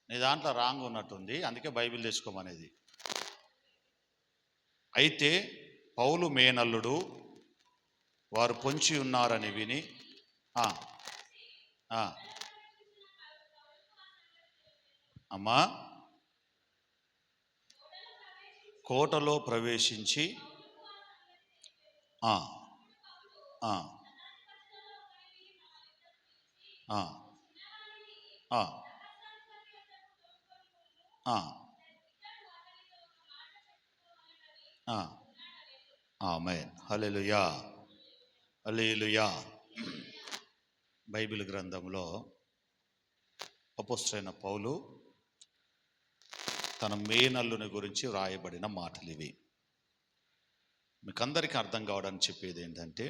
నీ దాంట్లో రాంగ్ ఉన్నట్టుంది, అందుకే బైబిల్ తెచ్చుకోమనేది. అయితే పౌలు మేనల్లుడు వారు పొంచి ఉన్నారని విని అమ్మా కోటలో ప్రవేశించి ఆమేన్. హల్లెలూయా, హల్లెలూయా. బైబిల్ గ్రంథంలో అపోస్తలుడైన పౌలు తన మేనల్లుని గురించి వ్రాయబడిన మాటలు ఇవి. మీకు అందరికీ అర్థం కావడానికి చెప్పేది ఏంటంటే,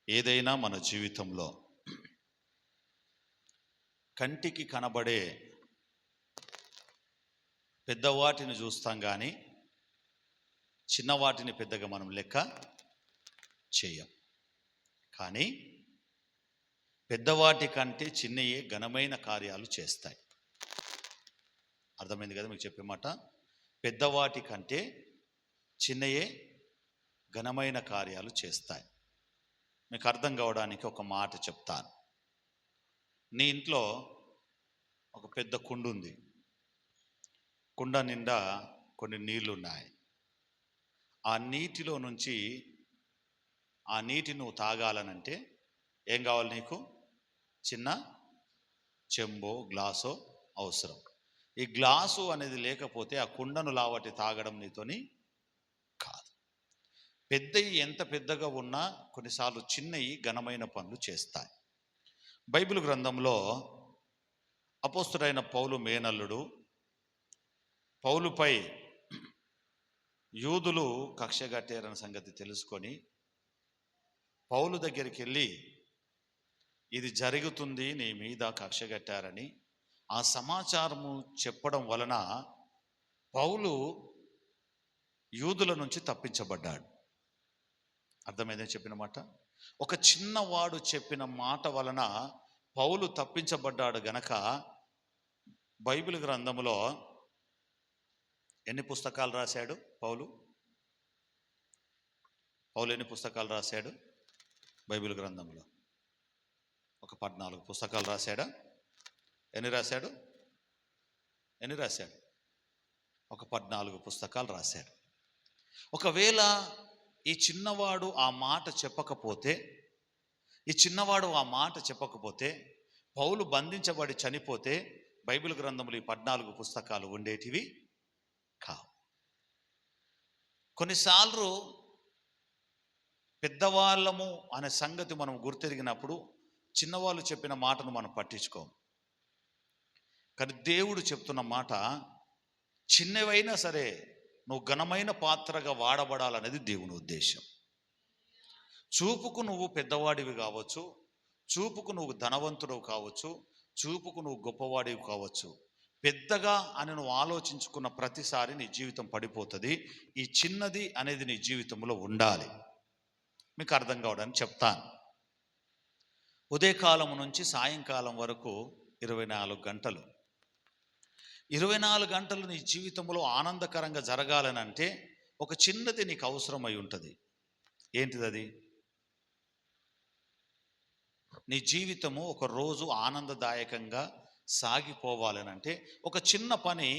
ఏదైనా మన జీవితంలో కంటికి కనబడే పెద్దవాటిని చూస్తాం కానీ చిన్నవాటిని పెద్దగా మనం లెక్క చేయం. కానీ పెద్దవాటి కంటే చిన్నయే ఘనమైన కార్యాలు చేస్తాయి. అర్థమైంది కదా మీకు చెప్పే మాట? పెద్దవాటి కంటే చిన్నయే ఘనమైన కార్యాలు చేస్తాయి. మీకు అర్థం కావడానికి ఒక మాట చెప్తాను. నీ ఇంట్లో ఒక పెద్ద కుండ ఉంది. కుండ నిండా కొన్ని నీళ్లు ఉన్నాయి. ఆ నీటిలో నుంచి ఆ నీటి నువ్వు తాగాలనంటే ఏం కావాలి నీకు? చిన్న చెంబో గ్లాసో అవసరం. ఈ గ్లాసు అనేది లేకపోతే ఆ కుండను లావటి తాగడం నీతోని కాదు. పెద్దవి ఎంత పెద్దగా ఉన్నా కొన్నిసార్లు చిన్నవి ఘనమైన పనులు చేస్తాయి. బైబిల్ గ్రంథంలో అపోస్తలుడైన పౌలు మేనల్లుడు పౌలుపై యూదులు కక్ష కట్టారన్న సంగతి తెలుసుకొని పౌలు దగ్గరికి వెళ్ళి, ఇది జరుగుతుంది, నీ మీద కక్ష కట్టారని ఆ సమాచారము చెప్పడం వలన పౌలు యూదుల నుంచి తప్పించబడ్డాడు. అర్థమైందని చెప్పిన మాట? ఒక చిన్నవాడు చెప్పిన మాట వలన పౌలు తప్పించబడ్డాడు గనక బైబిల్ గ్రంథంలో ఎన్ని పుస్తకాలు రాశాడు పౌలు? ఎన్ని పుస్తకాలు రాశాడు బైబిల్ గ్రంథంలో? ఒక 14 పుస్తకాలు రాశాడా? ఎన్ని రాశాడు? ఒక 14 పుస్తకాలు రాశాడు. ఒకవేళ ఈ చిన్నవాడు ఆ మాట చెప్పకపోతే పౌలు బంధించబడి చనిపోతే బైబిల్ గ్రంథంలో ఈ 14 పుస్తకాలు ఉండేటివి కావు. కొన్నిసార్లు పెద్దవాళ్ళము అనే సంగతి మనం గుర్తెరిగినప్పుడు చిన్నవాళ్ళు చెప్పిన మాటను మనం పట్టించుకోం. కానీ దేవుడు చెప్తున్న మాట, చిన్నవైనా సరే నువ్వు ఘనమైన పాత్రగా వాడబడాలనేది దేవుని ఉద్దేశం. చూపుకు నువ్వు పెద్దవాడివి కావచ్చు, చూపుకు నువ్వు ధనవంతుడు కావచ్చు, చూపుకు నువ్వు గొప్పవాడివి కావచ్చు, పెద్దగా అని నువ్వు ఆలోచించుకున్న ప్రతిసారి నీ జీవితం పడిపోతుంది. ఈ చిన్నది అనేది నీ జీవితంలో ఉండాలి. మీకు అర్థం కావడానికి చెప్తాను. ఉదయకాలం నుంచి సాయంకాలం వరకు 24 గంటలు 24 గంటలు నీ జీవితంలో ఆనందకరంగా జరగాలని అంటే ఒక చిన్నది నీకు అవసరమై ఉంటుంది. ఏంటిది అది? నీ జీవితము ఒక రోజు ఆనందదాయకంగా సాగిపోవాలనంటే ఒక చిన్న పని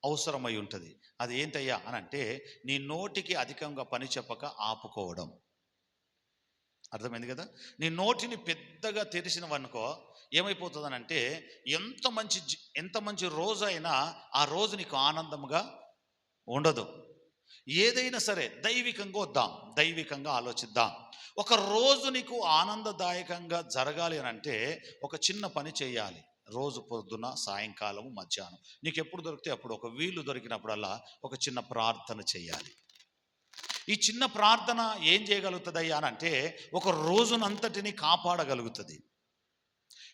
అవసరమై ఉంటుంది. అది ఏంటయ్యా అని అంటే, నీ నోటికి అధికంగా పని చెప్పక ఆపుకోవడం. అర్థమైంది కదా? నీ నోటిని పెద్దగా తెరిచినవనుకో ఏమైపోతుందనంటే, ఎంత మంచి రోజు అయినా ఆ రోజు నీకు ఆనందంగా ఉండదు. ఏదైనా సరే దైవికంగా వద్దాం, దైవికంగా ఆలోచిద్దాం. ఒక రోజు నీకు ఆనందదాయకంగా జరగాలి అని అంటే ఒక చిన్న పని చేయాలి. రోజు పొద్దున, సాయంకాలం, మధ్యాహ్నం నీకు ఎప్పుడు దొరికితే అప్పుడు, ఒక వీలు దొరికినప్పుడల్లా ఒక చిన్న ప్రార్థన చేయాలి. ఈ చిన్న ప్రార్థన ఏం చేయగలుగుతుందయ్యా అని అంటే ఒక రోజునంతటిని కాపాడగలుగుతుంది.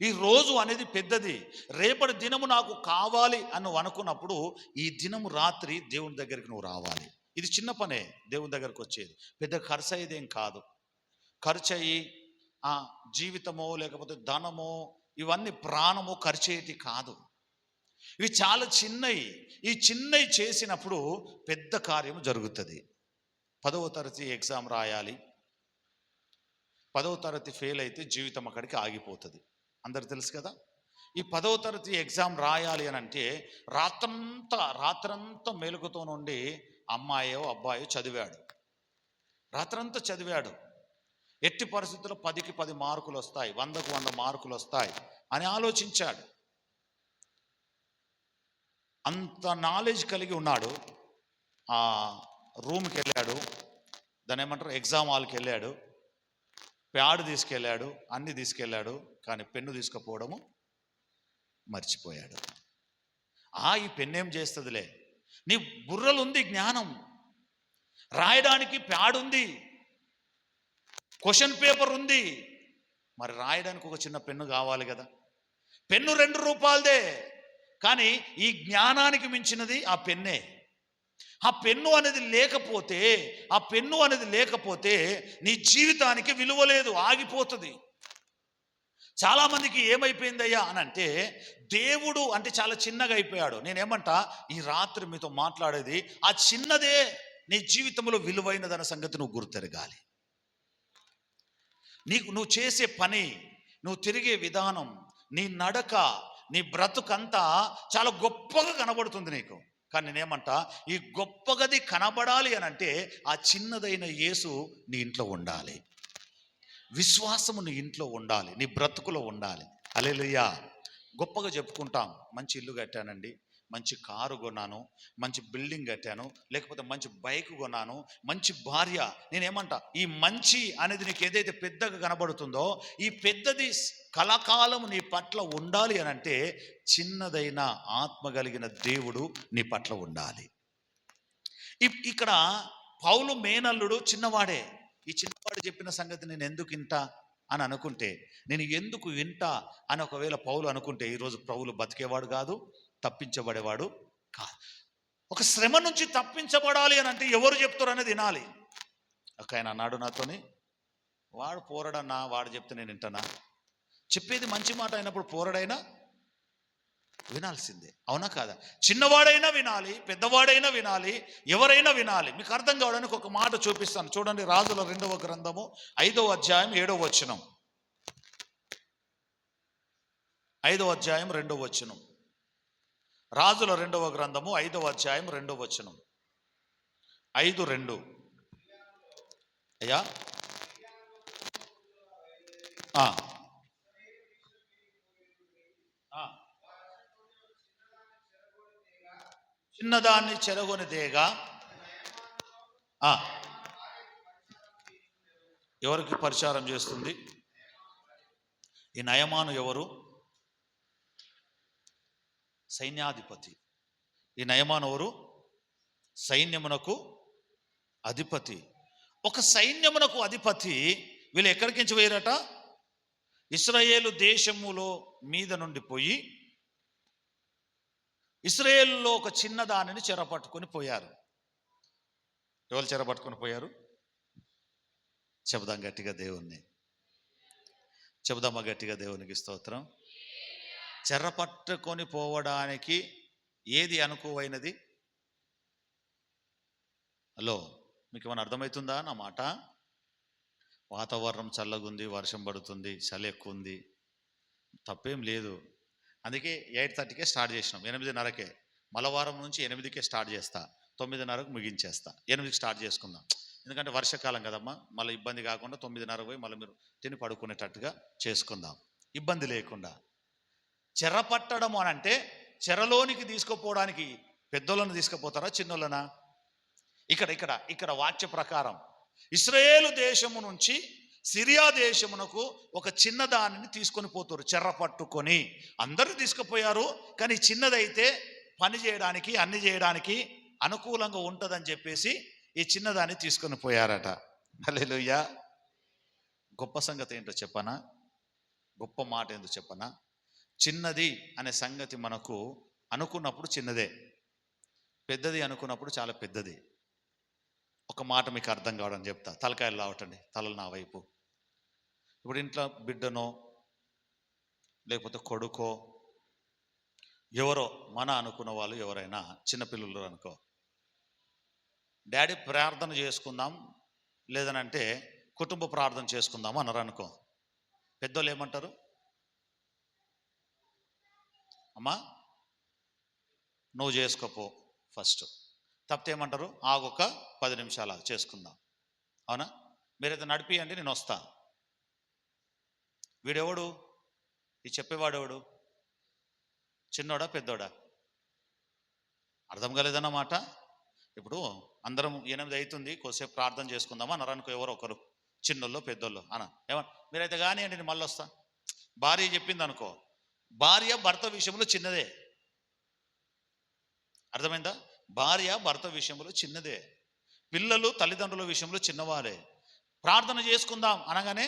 ఈ రోజు అనేది పెద్దది. రేపటి దినము నాకు కావాలి అని నువ్వు అనుకున్నప్పుడు ఈ దినము రాత్రి దేవుని దగ్గరికి నువ్వు రావాలి. ఇది చిన్న పనే దేవుని దగ్గరకు వచ్చేది, పెద్ద ఖర్చు అయ్యేదేం కాదు. ఖర్చు అయ్యి జీవితమో లేకపోతే ధనమో ఇవన్నీ ప్రాణమో ఖర్చు అయ్యేటి కాదు. ఇవి చాలా చిన్నవి. ఈ చిన్నవి చేసినప్పుడు పెద్ద కార్యం జరుగుతుంది. 10వ తరగతి ఎగ్జామ్ రాయాలి. 10వ తరగతి ఫెయిల్ అయితే జీవితం అక్కడికి ఆగిపోతుంది. అందరు తెలుసు కదా. ఈ 10వ తరగతి ఎగ్జామ్ రాయాలి అని అంటే రాత్రంతా మేలుకుతో నుండి అమ్మాయో అబ్బాయో చదివాడు. రాత్రంతా చదివాడు. ఎట్టి పరిస్థితుల్లో 10కి 10 మార్కులు వస్తాయి, 100కు 100 మార్కులు వస్తాయి అని ఆలోచించాడు. అంత నాలెడ్జ్ కలిగి ఉన్నాడు. ఆ రూమ్కి వెళ్ళాడు, దాన్ని ఏమంటారు, ఎగ్జామ్ హాల్కి వెళ్ళాడు. ప్యాడ్ తీసుకెళ్ళాడు, అన్ని తీసుకెళ్ళాడు, కానీ పెన్ను తీసుకుపోవడము మర్చిపోయాడు. ఈ పెన్ను ఏం చేస్తుందిలే, నీ బుర్రలు ఉంది జ్ఞానం, రాయడానికి ప్యాడ్ ఉంది, క్వశ్చన్ పేపర్ ఉంది, మరి రాయడానికి ఒక చిన్న పెన్ను కావాలి కదా. పెన్ను 2 రూపాయలదే, కానీ ఈ జ్ఞానానికి మించినది ఆ పెన్నే. ఆ పెన్ను అనేది లేకపోతే నీ జీవితానికి విలువ లేదు, ఆగిపోతుంది. చాలామందికి ఏమైపోయిందయ్యా అని అంటే, దేవుడు అంటే చాలా చిన్నగా అయిపోయాడు. నేనేమంటా, ఈ రాత్రి మీతో మాట్లాడేది ఆ చిన్నదే నీ జీవితంలో విలువైనదన్న సంగతి నువ్వు గుర్తెరగాలి. నువ్వు చేసే పని, నువ్వు తిరిగే విధానం, నీ నడక, నీ బ్రతుకంతా చాలా గొప్పగా కనబడుతుంది నీకు. కానీ నేనేమంటా, ఈ గొప్పగది కనబడాలి అని అంటే ఆ చిన్నదైన యేసు నీ ఇంట్లో ఉండాలి. విశ్వాసము నీ ఇంట్లో ఉండాలి, నీ బ్రతుకులో ఉండాలి. హల్లెలూయా. గొప్పగా చెప్పుకుంటాం, మంచి ఇల్లు కట్టానండి, మంచి కారు కొన్నాను, మంచి బిల్డింగ్ కట్టాను, లేకపోతే మంచి బైక్ కొన్నాను, మంచి భార్య. నేనేమంటా, ఈ మంచి అనేది నీకు ఏదైతే పెద్దగా కనబడుతుందో, ఈ పెద్దది కలకాలం నీ పట్ల ఉండాలి అని అంటే చిన్నదైన ఆత్మ కలిగిన దేవుడు నీ పట్ల ఉండాలి. ఇక్కడ పౌలు మేనల్లుడు చిన్నవాడే. ఈ చిన్నవాడు చెప్పిన సంగతి నేను ఎందుకు వింటా అని అనుకుంటే, నేను ఎందుకు వింటా అని ఒకవేళ పౌలు అనుకుంటే, ఈరోజు పౌలు బతికేవాడు కాదు, తప్పించబడేవాడు కాదు. ఒక శ్రమ నుంచి తప్పించబడాలి అని అంటే ఎవరు చెప్తారు అనేది వినాలి. ఒక ఆయన అన్నాడు నాతోని, వాడు పోరడన్నా, వాడు చెప్తే నేను వింటానా? చెప్పేది మంచి మాట అయినప్పుడు పోరడైనా వినాల్సిందే, అవునా కాదా? చిన్నవాడైనా వినాలి, పెద్దవాడైనా వినాలి, ఎవరైనా వినాలి. మీకు అర్థం కావడానికి ఒక మాట చూపిస్తాను, చూడండి. రాజుల 2వ గ్రంథము 5వ అధ్యాయం 7వ వచనం. 5వ అధ్యాయం 2వ వచనం. రాజుల 2వ గ్రంథము 5వ అధ్యాయం 2వ వచనం. 5:2. అయ్యా చిన్నదాన్ని చెరగొని దేగా ఎవరికి పరిచారం చేస్తుంది? ఈ నయమాను ఎవరు? సైన్యాధిపతి. ఈ నయమాను ఎవరు? సైన్యమునకు అధిపతి. ఒక సైన్యమునకు అధిపతి. వీళ్ళు ఎక్కడికించి పోయారట? ఇశ్రాయేలు దేశములో మీద నుండి పోయి ఇశ్రాయేలులో ఒక చిన్నదానిని చెరపట్టుకొని పోయారు. ఎవరు చెరపట్టుకొని పోయారు? చెబుదాం గట్టిగా దేవుణ్ణి, చెబుదామా గట్టిగా దేవునికి స్తోత్రం. చెరపట్టుకొని పోవడానికి ఏది అనుకువైనది? హలో, మీకు ఏమైనా అర్థమవుతుందా నా మాట? వాతావరణం చల్లగుంది, వర్షం పడుతుంది, చలి ఎక్కువ ఉంది, తప్పేం లేదు. అందుకే 8:30కే స్టార్ట్ చేసినాం, 8:30కే. మలవారం నుంచి 8కే స్టార్ట్ చేస్తా, 9:30కు ముగించేస్తా. 8కి స్టార్ట్ చేసుకుందాం, ఎందుకంటే వర్షాకాలం కదమ్మా. మళ్ళీ ఇబ్బంది కాకుండా 9:30 పోయి మళ్ళీ మీరు తిని పడుకునేటట్టుగా చేసుకుందాం, ఇబ్బంది లేకుండా. చెరపట్టడం అని అంటే చెరలోనికి తీసుకుపోవడానికి పెద్దోళ్ళను తీసుకుపోతారా, చిన్నోళ్ళనా? ఇక్కడ వాక్య ప్రకారం ఇశ్రాయేలు దేశము నుంచి సిరియా దేశమునకు ఒక చిన్నదానిని తీసుకొని పోతారు, చెర్ర పట్టుకొని. అందరూ తీసుకుపోయారు, కానీ చిన్నదైతే పని చేయడానికి, అన్ని చేయడానికి అనుకూలంగా ఉంటుందని చెప్పేసి ఈ చిన్నదాన్ని తీసుకొని పోయారట. హల్లెలూయా. గొప్ప సంగతి ఏంటో చెప్పనా? గొప్ప మాట ఏంటో చెప్పనా? చిన్నది అనే సంగతి మనకు అనుకున్నప్పుడు చిన్నదే, పెద్దది అనుకున్నప్పుడు చాలా పెద్దది. ఒక మాట మీకు అర్థం కావడం చెప్తా, తలకాయలు రావటండి, తలలు నా వైపు. ఇప్పుడు ఇంట్లో బిడ్డనో లేకపోతే కొడుకో ఎవరో మన అనుకున్న వాళ్ళు ఎవరైనా చిన్నపిల్లలు అనుకో, డాడీ ప్రార్థన చేసుకుందాం లేదనంటే కుటుంబ ప్రార్థన చేసుకుందాం అన్నారు అనుకో, పెద్దోళ్ళు ఏమంటారు? అమ్మా నువ్వు చేసుకోపో ఫస్ట్. తప్పితే ఏమంటారు? ఆగొక 10 నిమిషాలు చేసుకుందాం. అవునా? మీరైతే నడిపియండి, నేను వస్తా. వీడెవడు? ఈ చెప్పేవాడెవడు? చిన్నోడా పెద్దోడా? అర్థం కాలేదన్నమాట. ఇప్పుడు అందరం 8 అవుతుంది, కొద్దిసేపు ప్రార్థన చేసుకుందామా అన్నారు అనుకో, ఎవరో ఒకరు, చిన్నోళ్ళు పెద్దోళ్ళు అన్న ఏమన్నా, మీరైతే కానీ అండి నేను మళ్ళీ వస్తా. భార్య చెప్పింది అనుకో, భార్య భర్త విషయంలో చిన్నదే. అర్థమైందా? భార్య భర్త విషయంలో చిన్నదే, పిల్లలు తల్లిదండ్రుల విషయంలో చిన్నవారే. ప్రార్థన చేసుకుందాం అనగానే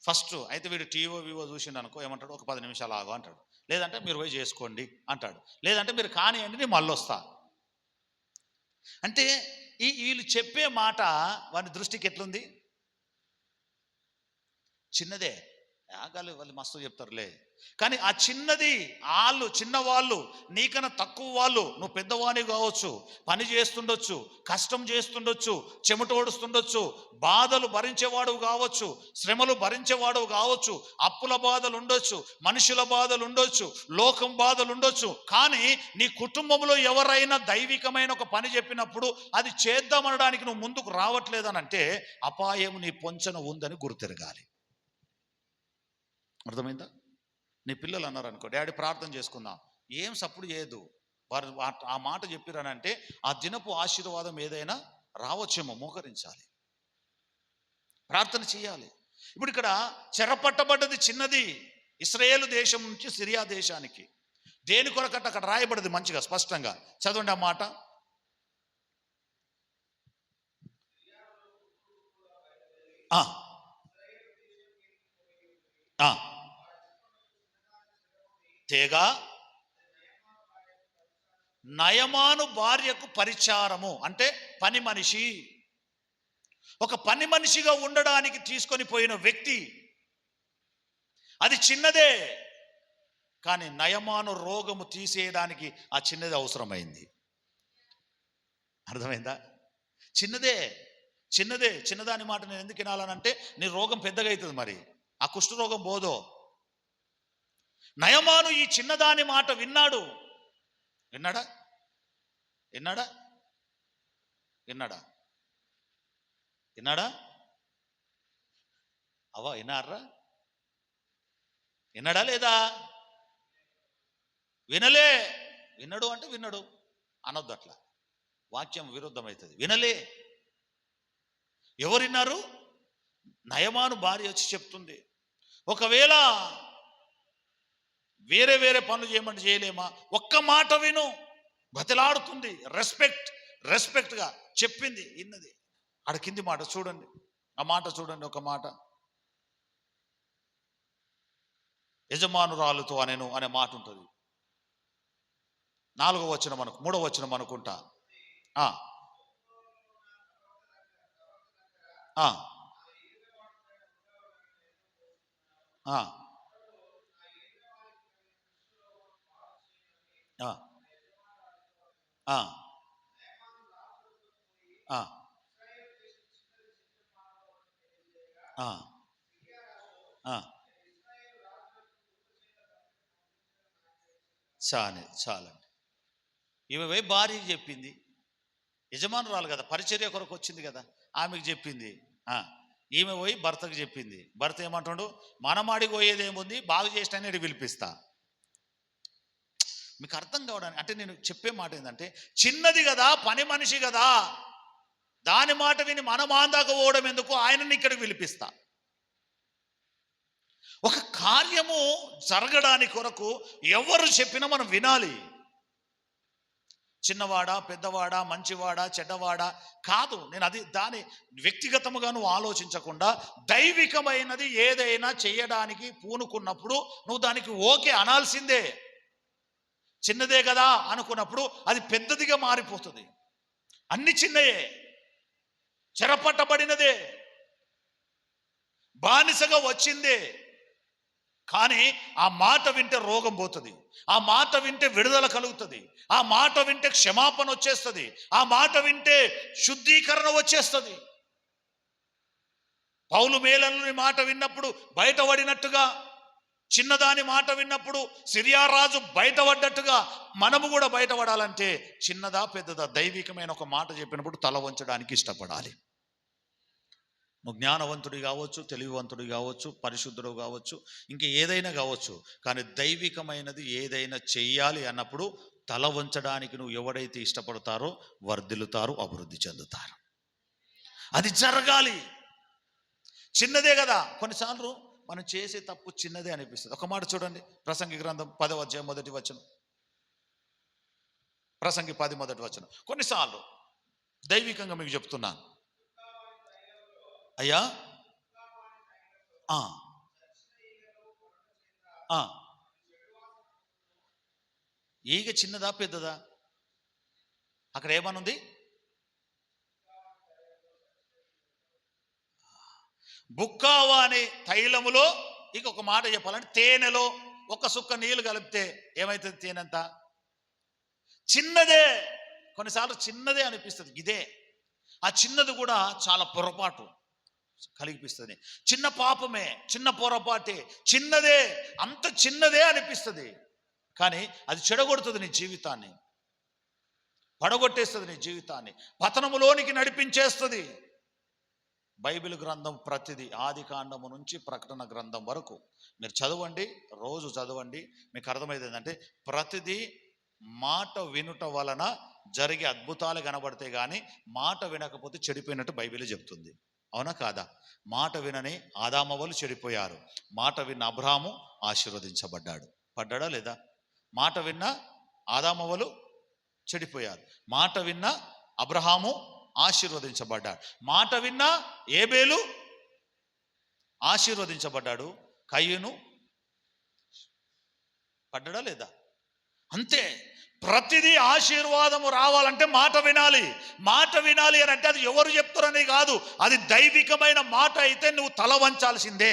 ఫస్ట్ అయితే వీడు టీవో వివో చూసిండు అనుకో, ఏమంటాడు? ఒక 10 నిమిషాలు ఆగు అంటాడు. లేదంటే మీరు పోయి చేసుకోండి అంటాడు. లేదంటే మీరు కానివ్వండి నేను మళ్ళీ వస్తా. అంటే వీళ్ళు చెప్పే మాట వాని దృష్టికి ఎట్లుంది? చిన్నదే. యాగాలు వాళ్ళు మస్తు చెప్తారులే, కానీ ఆ చిన్నది, వాళ్ళు చిన్నవాళ్ళు, నీకన్నా తక్కువ వాళ్ళు, నువ్వు పెద్దవాణి కావచ్చు, పని చేస్తుండొచ్చు, కష్టం చేస్తుండొచ్చు, చెమట ఓడుస్తుండొచ్చు, బాధలు భరించేవాడు కావచ్చు, శ్రమలు భరించేవాడు కావచ్చు, అప్పుల బాధలు ఉండొచ్చు, మనుషుల బాధలు ఉండొచ్చు, లోకం బాధలు ఉండొచ్చు. కానీ నీ కుటుంబంలో ఎవరైనా దైవికమైన ఒక పని చెప్పినప్పుడు అది చేద్దామనడానికి నువ్వు ముందుకు రావట్లేదనంటే అపాయం నీ పొంచన ఉందని గుర్తెరగాలి. అర్థమైందా? నీ పిల్లలు అన్నారు అనుకో, డాడీ ప్రార్థన చేసుకుందాం, ఏం సప్పుడు చేయదు. వారు ఆ మాట చెప్పిరనంటే ఆ దినపు ఆశీర్వాదం ఏదైనా రావచ్చేమో, మోకరించాలి, ప్రార్థన చేయాలి. ఇప్పుడు ఇక్కడ చెరపట్టబడ్డది చిన్నది, ఇశ్రాయేలు దేశం నుంచి సిరియా దేశానికి. దేని కొరకట అక్కడ రాయబడింది మంచిగా స్పష్టంగా చదవండి ఆ మాట. తేగా నయమాను భార్యకు పరిచారము అంటే పని మనిషి. ఒక పని మనిషిగా ఉండడానికి తీసుకొని పోయిన వ్యక్తి, అది చిన్నదే, కానీ నయమాను రోగము తీసేయడానికి ఆ చిన్నది అవసరమైంది. అర్థమైందా? చిన్నదే, చిన్నదే. చిన్నదాని మాట నేను ఎందుకు వినాలనంటే నీ రోగం పెద్దగా అవుతుంది, మరి ఆ కుష్ఠరోగం పోదో. నయమాను ఈ చిన్నదాని మాట విన్నాడు. విన్నాడా? విన్నాడా? విన్నాడా? విన్నాడా? అవా విన్నారా? విన్నాడా లేదా? వినలే. విన్నాడు అంటే విన్నాడు అనొద్దు, అట్లా వాక్యం విరుద్ధమవుతుంది. వినలే. ఎవరు విన్నారు? నయమాను భార్య వచ్చి చెప్తుంది. ఒకవేళ వేరే వేరే పనులు చేయమంటే చేయలేమా? ఒక్క మాట విను, బతిలాడుతుంది. రెస్పెక్ట్గా చెప్పింది, విన్నది. ఆడ కింది మాట చూడండి, ఆ మాట చూడండి. ఒక మాట, యజమానురాలుతో అనేను అనే మాట ఉంటుంది. 4వ వచనం 3వ వచనం అనుకుంటా. చాలండి. ఈమె భార్య చెప్పింది, యజమానురాలు కదా, పరిచర్య కొరకు వచ్చింది కదా, ఆమెకు చెప్పింది. ఈమె పోయి భర్తకు చెప్పింది. భర్త ఏమంటాడు? మనమాడికి పోయేదేముంది, బాగు చేసినా పిలిపిస్తా. మీకు అర్థం కావడానికి అంటే నేను చెప్పే మాట ఏంటంటే, చిన్నది కదా, పని మనిషి కదా, దాని మాట విని మనం ఆందాక పోవడం ఎందుకు, ఆయనని ఇక్కడికి పిలిపిస్తా. ఒక కార్యము జరగడానికి కొరకు ఎవరు చెప్పినా మనం వినాలి. చిన్నవాడా పెద్దవాడా, మంచివాడా చెడ్డవాడా కాదు. నేను అది దాని వ్యక్తిగతముగా నువ్వు ఆలోచించకుండా దైవికమైనది ఏదైనా చేయడానికి పూనుకున్నప్పుడు నువ్వు దానికి ఓకే అనాల్సిందే. చిన్నదే కదా అనుకున్నప్పుడు అది పెద్దదిగా మారిపోతుంది. అన్ని చిన్నయే, చెరపట్టబడినదే, బానిసగా వచ్చిందే, కానీ ఆ మాట వింటే రోగం పోతుంది, ఆ మాట వింటే విడుదల కలుగుతుంది, ఆ మాట వింటే క్షమాపణ వచ్చేస్తుంది, ఆ మాట వింటే శుద్ధీకరణ వచ్చేస్తుంది. పౌలు మేలనుని మాట విన్నప్పుడు బయటపడినట్టుగా, చిన్నదాని మాట విన్నప్పుడు సిరియా రాజు బయటపడ్డట్టుగా మనము కూడా బయటపడాలంటే చిన్నదా పెద్దదా దైవికమైన ఒక మాట చెప్పినప్పుడు తల వంచడానికి ఇష్టపడాలి. నువ్వు జ్ఞానవంతుడి కావచ్చు, తెలివివంతుడి కావచ్చు, పరిశుద్ధుడు కావచ్చు, ఇంక ఏదైనా కావచ్చు, కానీ దైవికమైనది ఏదైనా చెయ్యాలి అన్నప్పుడు తల వంచడానికి నువ్వు ఎవడైతే ఇష్టపడతారో వర్ధిల్లుతారు, అభివృద్ధి చెందుతారు. అది జరగాలి. చిన్నదే కదా, కొన్నిసార్లు మనం చేసే తప్పు చిన్నదే అనిపిస్తుంది. ఒక మాట చూడండి, ప్రసంగి గ్రంథం 10వ అధ్యాయం 1వ వచనం. ప్రసంగి 10 1వ వచనం. కొన్నిసార్లు దైవికంగా మీకు చెప్తున్నాను అయ్యా, ఈగ చిన్నదా పెద్దదా? అక్కడ ఏమనుంది? బుక్కావా అనే తైలములో, ఇంకొక మాట చెప్పాలంటే తేనెలో ఒక సుక్క నీళ్లు కలిపితే ఏమవుతుంది? తేనెంత చిన్నదే. కొన్నిసార్లు చిన్నదే అనిపిస్తుంది. ఇదే ఆ చిన్నది కూడా చాలా పొరపాటు కలిగిపిస్తుంది. చిన్న పాపమే, చిన్న పొరపాటే, చిన్నదే, అంత చిన్నదే అనిపిస్తుంది, కానీ అది చెడగొడుతుంది నీ జీవితాన్ని, పడగొట్టేస్తుంది నీ జీవితాన్ని, పతనములోనికి నడిపించేస్తుంది. బైబిల్ గ్రంథం ప్రతిదీ, ఆది కాండము నుంచి ప్రకటన గ్రంథం వరకు మీరు చదవండి, రోజు చదవండి. మీకు అర్థమైంది ఏంటంటే ప్రతిదీ మాట వినుట వలన జరిగే అద్భుతాలు కనబడతాయి, కానీ మాట వినకపోతే చెడిపోయినట్టు బైబిల్ చెప్తుంది. అవునా కాదా? మాట వినని ఆదామవ్వలు చెడిపోయారు, మాట విన్న అబ్రహాము ఆశీర్వదించబడ్డాడు. పడ్డాడా లేదా? మాట విన్న ఆదామవ్వలు చెడిపోయారు, మాట విన్న అబ్రహాము ఆశీర్వదించబడ్డాడు. మాట విన్న ఏబేలు ఆశీర్వదించబడ్డాడు, కయ్యూను పడ్డాడా లేదా? అంతే. ప్రతిదీ ఆశీర్వాదము రావాలంటే మాట వినాలి. మాట వినాలి అని అంటే అది ఎవరు చెప్తారని కాదు, అది దైవికమైన మాట అయితే నువ్వు తల వంచాల్సిందే,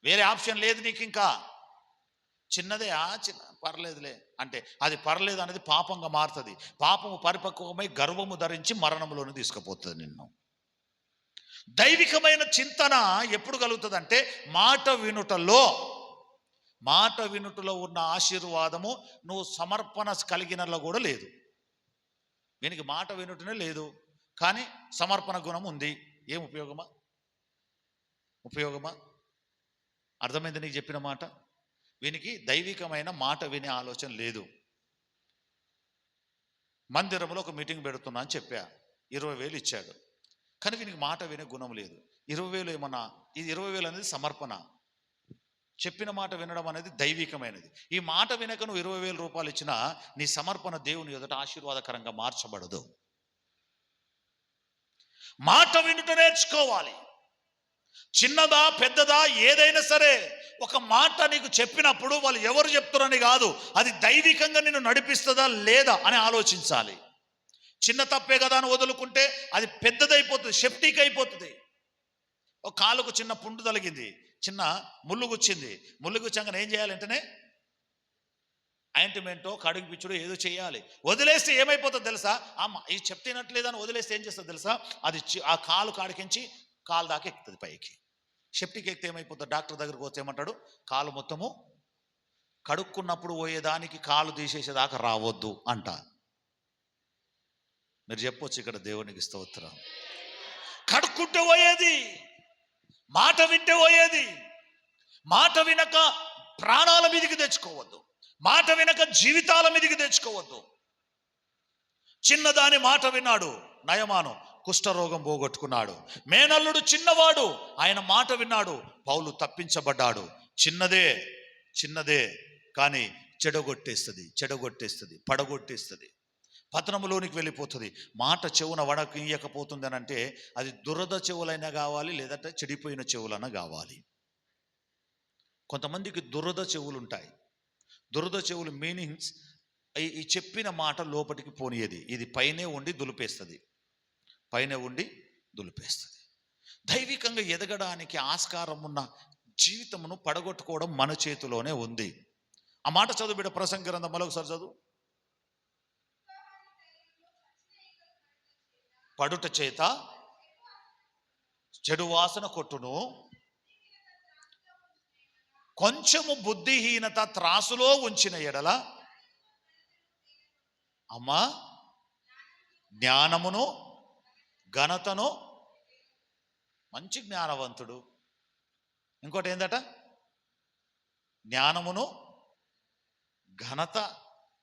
వేరే ఆప్షన్ లేదు నీకు. ఇంకా చిన్నదే, చిన్న పర్లేదులే అంటే అది పర్లేదు అనేది పాపంగా మారుతుంది. పాపము పరిపక్వమై గర్వము ధరించి మరణంలోనే తీసుకుపోతుంది నిన్ను. దైవికమైన చింతన ఎప్పుడు కలుగుతుంది అంటే మాట వినుటలో. మాట వినుటలో ఉన్న ఆశీర్వాదము నువ్వు సమర్పణ కలిగినలో కూడా లేదు. దీనికి మాట వినుటనే లేదు, కానీ సమర్పణ గుణం ఉంది. ఏం ఉపయోగమా? ఉపయోగమా? అర్థమైంది నీకు చెప్పిన మాట? వీనికి దైవికమైన మాట వినే ఆలోచన లేదు. మందిరంలో ఒక మీటింగ్ పెడుతున్నా అని చెప్పా, 20,000 ఇచ్చాడు, కానీ వీనికి మాట వినే గుణం లేదు. 20,000 ఏమన్నా, ఇది 20,000 అనేది సమర్పణ. చెప్పిన మాట వినడం అనేది దైవికమైనది. ఈ మాట వినక నువ్వు 20,000 రూపాయలు ఇచ్చినా నీ సమర్పణ దేవుని ఎదుట ఆశీర్వాదకరంగా మార్చబడదు. మాట వినుట నేర్చుకోవాలి. చిన్నదా పెద్దదా ఏదైనా సరే ఒక మాట నీకు చెప్పినప్పుడు వాళ్ళు ఎవరు చెప్తారని కాదు, అది దైవికంగా నిన్ను నడిపిస్తుందా లేదా అని ఆలోచించాలి. చిన్న తప్పే కదా అని వదులుకుంటే అది పెద్దదైపోతుంది, సెప్టిక్ అయిపోతుంది. ఒక కాలుకు చిన్న పుండు తగిలింది, చిన్న ముళ్ళు గుచ్చింది, ముళ్ళు గుచ్చాక ఏం చేయాలంటేనే ఆయింట్మెంటో కడుగు పిచ్చుడో ఏదో చేయాలి. వదిలేస్తే ఏమైపోతుంది తెలుసా? ఇది చెప్తేనట్లేదని వదిలేస్తే ఏం చేస్తుంది తెలుసా? అది ఆ కాలు కాడికించి కాలు దాకా ఎక్కుతుంది పైకి. సెప్టిక్ ఎక్కితే ఏమైపోతుంది? డాక్టర్ దగ్గరకు వస్తే ఏమంటాడు? కాలు మొత్తము కడుక్కున్నప్పుడు పోయేదానికి కాలు తీసేసేదాకా రావద్దు అంట. మీరు చెప్పొచ్చు ఇక్కడ దేవునికి స్తోత్రం. కడుక్కుంటే పోయేది, మాట వింటే పోయేది. మాట వినక ప్రాణాల మీదకి తెచ్చుకోవద్దు, మాట వినక జీవితాల మీదకి తెచ్చుకోవద్దు. చిన్నదాని మాట విన్నాడు నయమాను, కుష్ఠరోగం పోగొట్టుకున్నాడు. మేనల్లుడు చిన్నవాడు, ఆయన మాట విన్నాడు, పౌలు తప్పించబడ్డాడు. చిన్నదే, చిన్నదే, కానీ చెడగొట్టేస్తుంది, పడగొట్టేస్తుంది, పతనములోనికి వెళ్ళిపోతుంది. మాట చెవున వడకియకపోతుంది అని అంటే అది దురద చెవులైనా కావాలి, లేదంటే చెడిపోయిన చెవులైనా కావాలి. కొంతమందికి దురద చెవులు ఉంటాయి. దురద చెవులు మీనింగ్స్ ఈ చెప్పిన మాట లోపలికి పోనీయది. ఇది పైనే ఉండి దులిపేస్తుంది, పైన ఉండి దులిపేస్తుంది. దైవికంగా ఎదగడానికి ఆస్కారం ఉన్న జీవితమును పడగొట్టుకోవడం మన చేతిలోనే ఉంది. ఆ మాట చదువు బిడ్డ, ప్రసంగి గ్రంథం మరొకసారి చదువు. పడుట చేత చెడు వాసన కొట్టును, కొంచెము బుద్ధిహీనత త్రాసులో ఉంచిన ఎడల అమ్మా జ్ఞానమును ఘనతను. మంచి జ్ఞానవంతుడు. ఇంకోటి ఏందట? జ్ఞానమును ఘనత.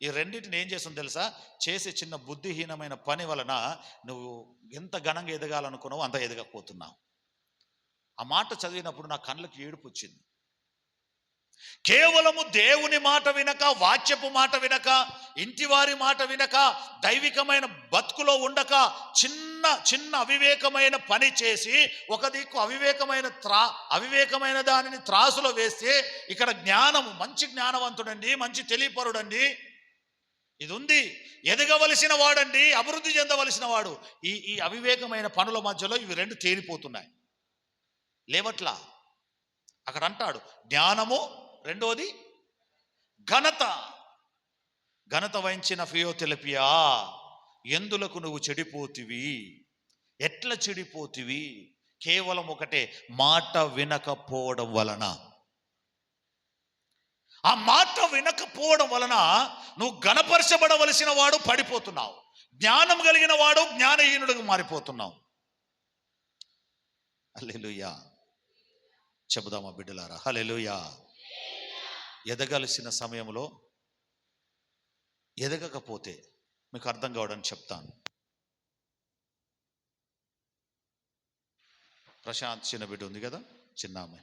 ఈ రెండింటిని ఏం చేస్తుంది తెలుసా? చేసే చిన్న బుద్ధిహీనమైన పని వలన నువ్వు ఎంత ఘనంగా ఎదగాలనుకున్నావు అంత ఎదగకపోతున్నావు. ఆ మాట చదివినప్పుడు నా కళ్ళకి ఏడుపు వచ్చింది. కేవలము దేవుని మాట వినక, వాక్యపు మాట వినక, ఇంటివారి మాట వినక, దైవికమైన బతుకులో ఉండక, చిన్న చిన్న అవివేకమైన పని చేసి ఒక దిక్కు అవివేకమైన దానిని త్రాసులో వేస్తే, ఇక్కడ జ్ఞానము, మంచి జ్ఞానవంతుడండి, మంచి తెలియపరుడండి, ఇది ఉంది, ఎదగవలసిన వాడండి, అభివృద్ధి చెందవలసిన వాడు, ఈ అవివేకమైన పనుల మధ్యలో ఇవి రెండు తేలిపోతున్నాయి, లేవట్లా. అక్కడ అంటాడు జ్ఞానము, రెండోది ఘనత. ఘనత వహించిన ఫియోతెలపియా, ఎందులకు నువ్వు చెడిపోతివి? ఎట్లా చెడిపోతివి? కేవలం ఒకటే, మాట వినకపోవడం వలన. ఆ మాట వినకపోవడం వలన నువ్వు ఘనపరచబడవలసిన వాడు పడిపోతున్నావు, జ్ఞానం కలిగిన వాడు జ్ఞానహీనుడిగా మారిపోతున్నావు. హల్లెలూయా చెబుదామా బిడ్డలారా? హల్లెలూయా. ఎదగాల్సిన సమయంలో ఎదగకపోతే మీకు అర్థం కావడానికి చెప్తాను. ప్రశాంత్ చిన్న బిడ్డ ఉంది కదా, చిన్న ఆమె.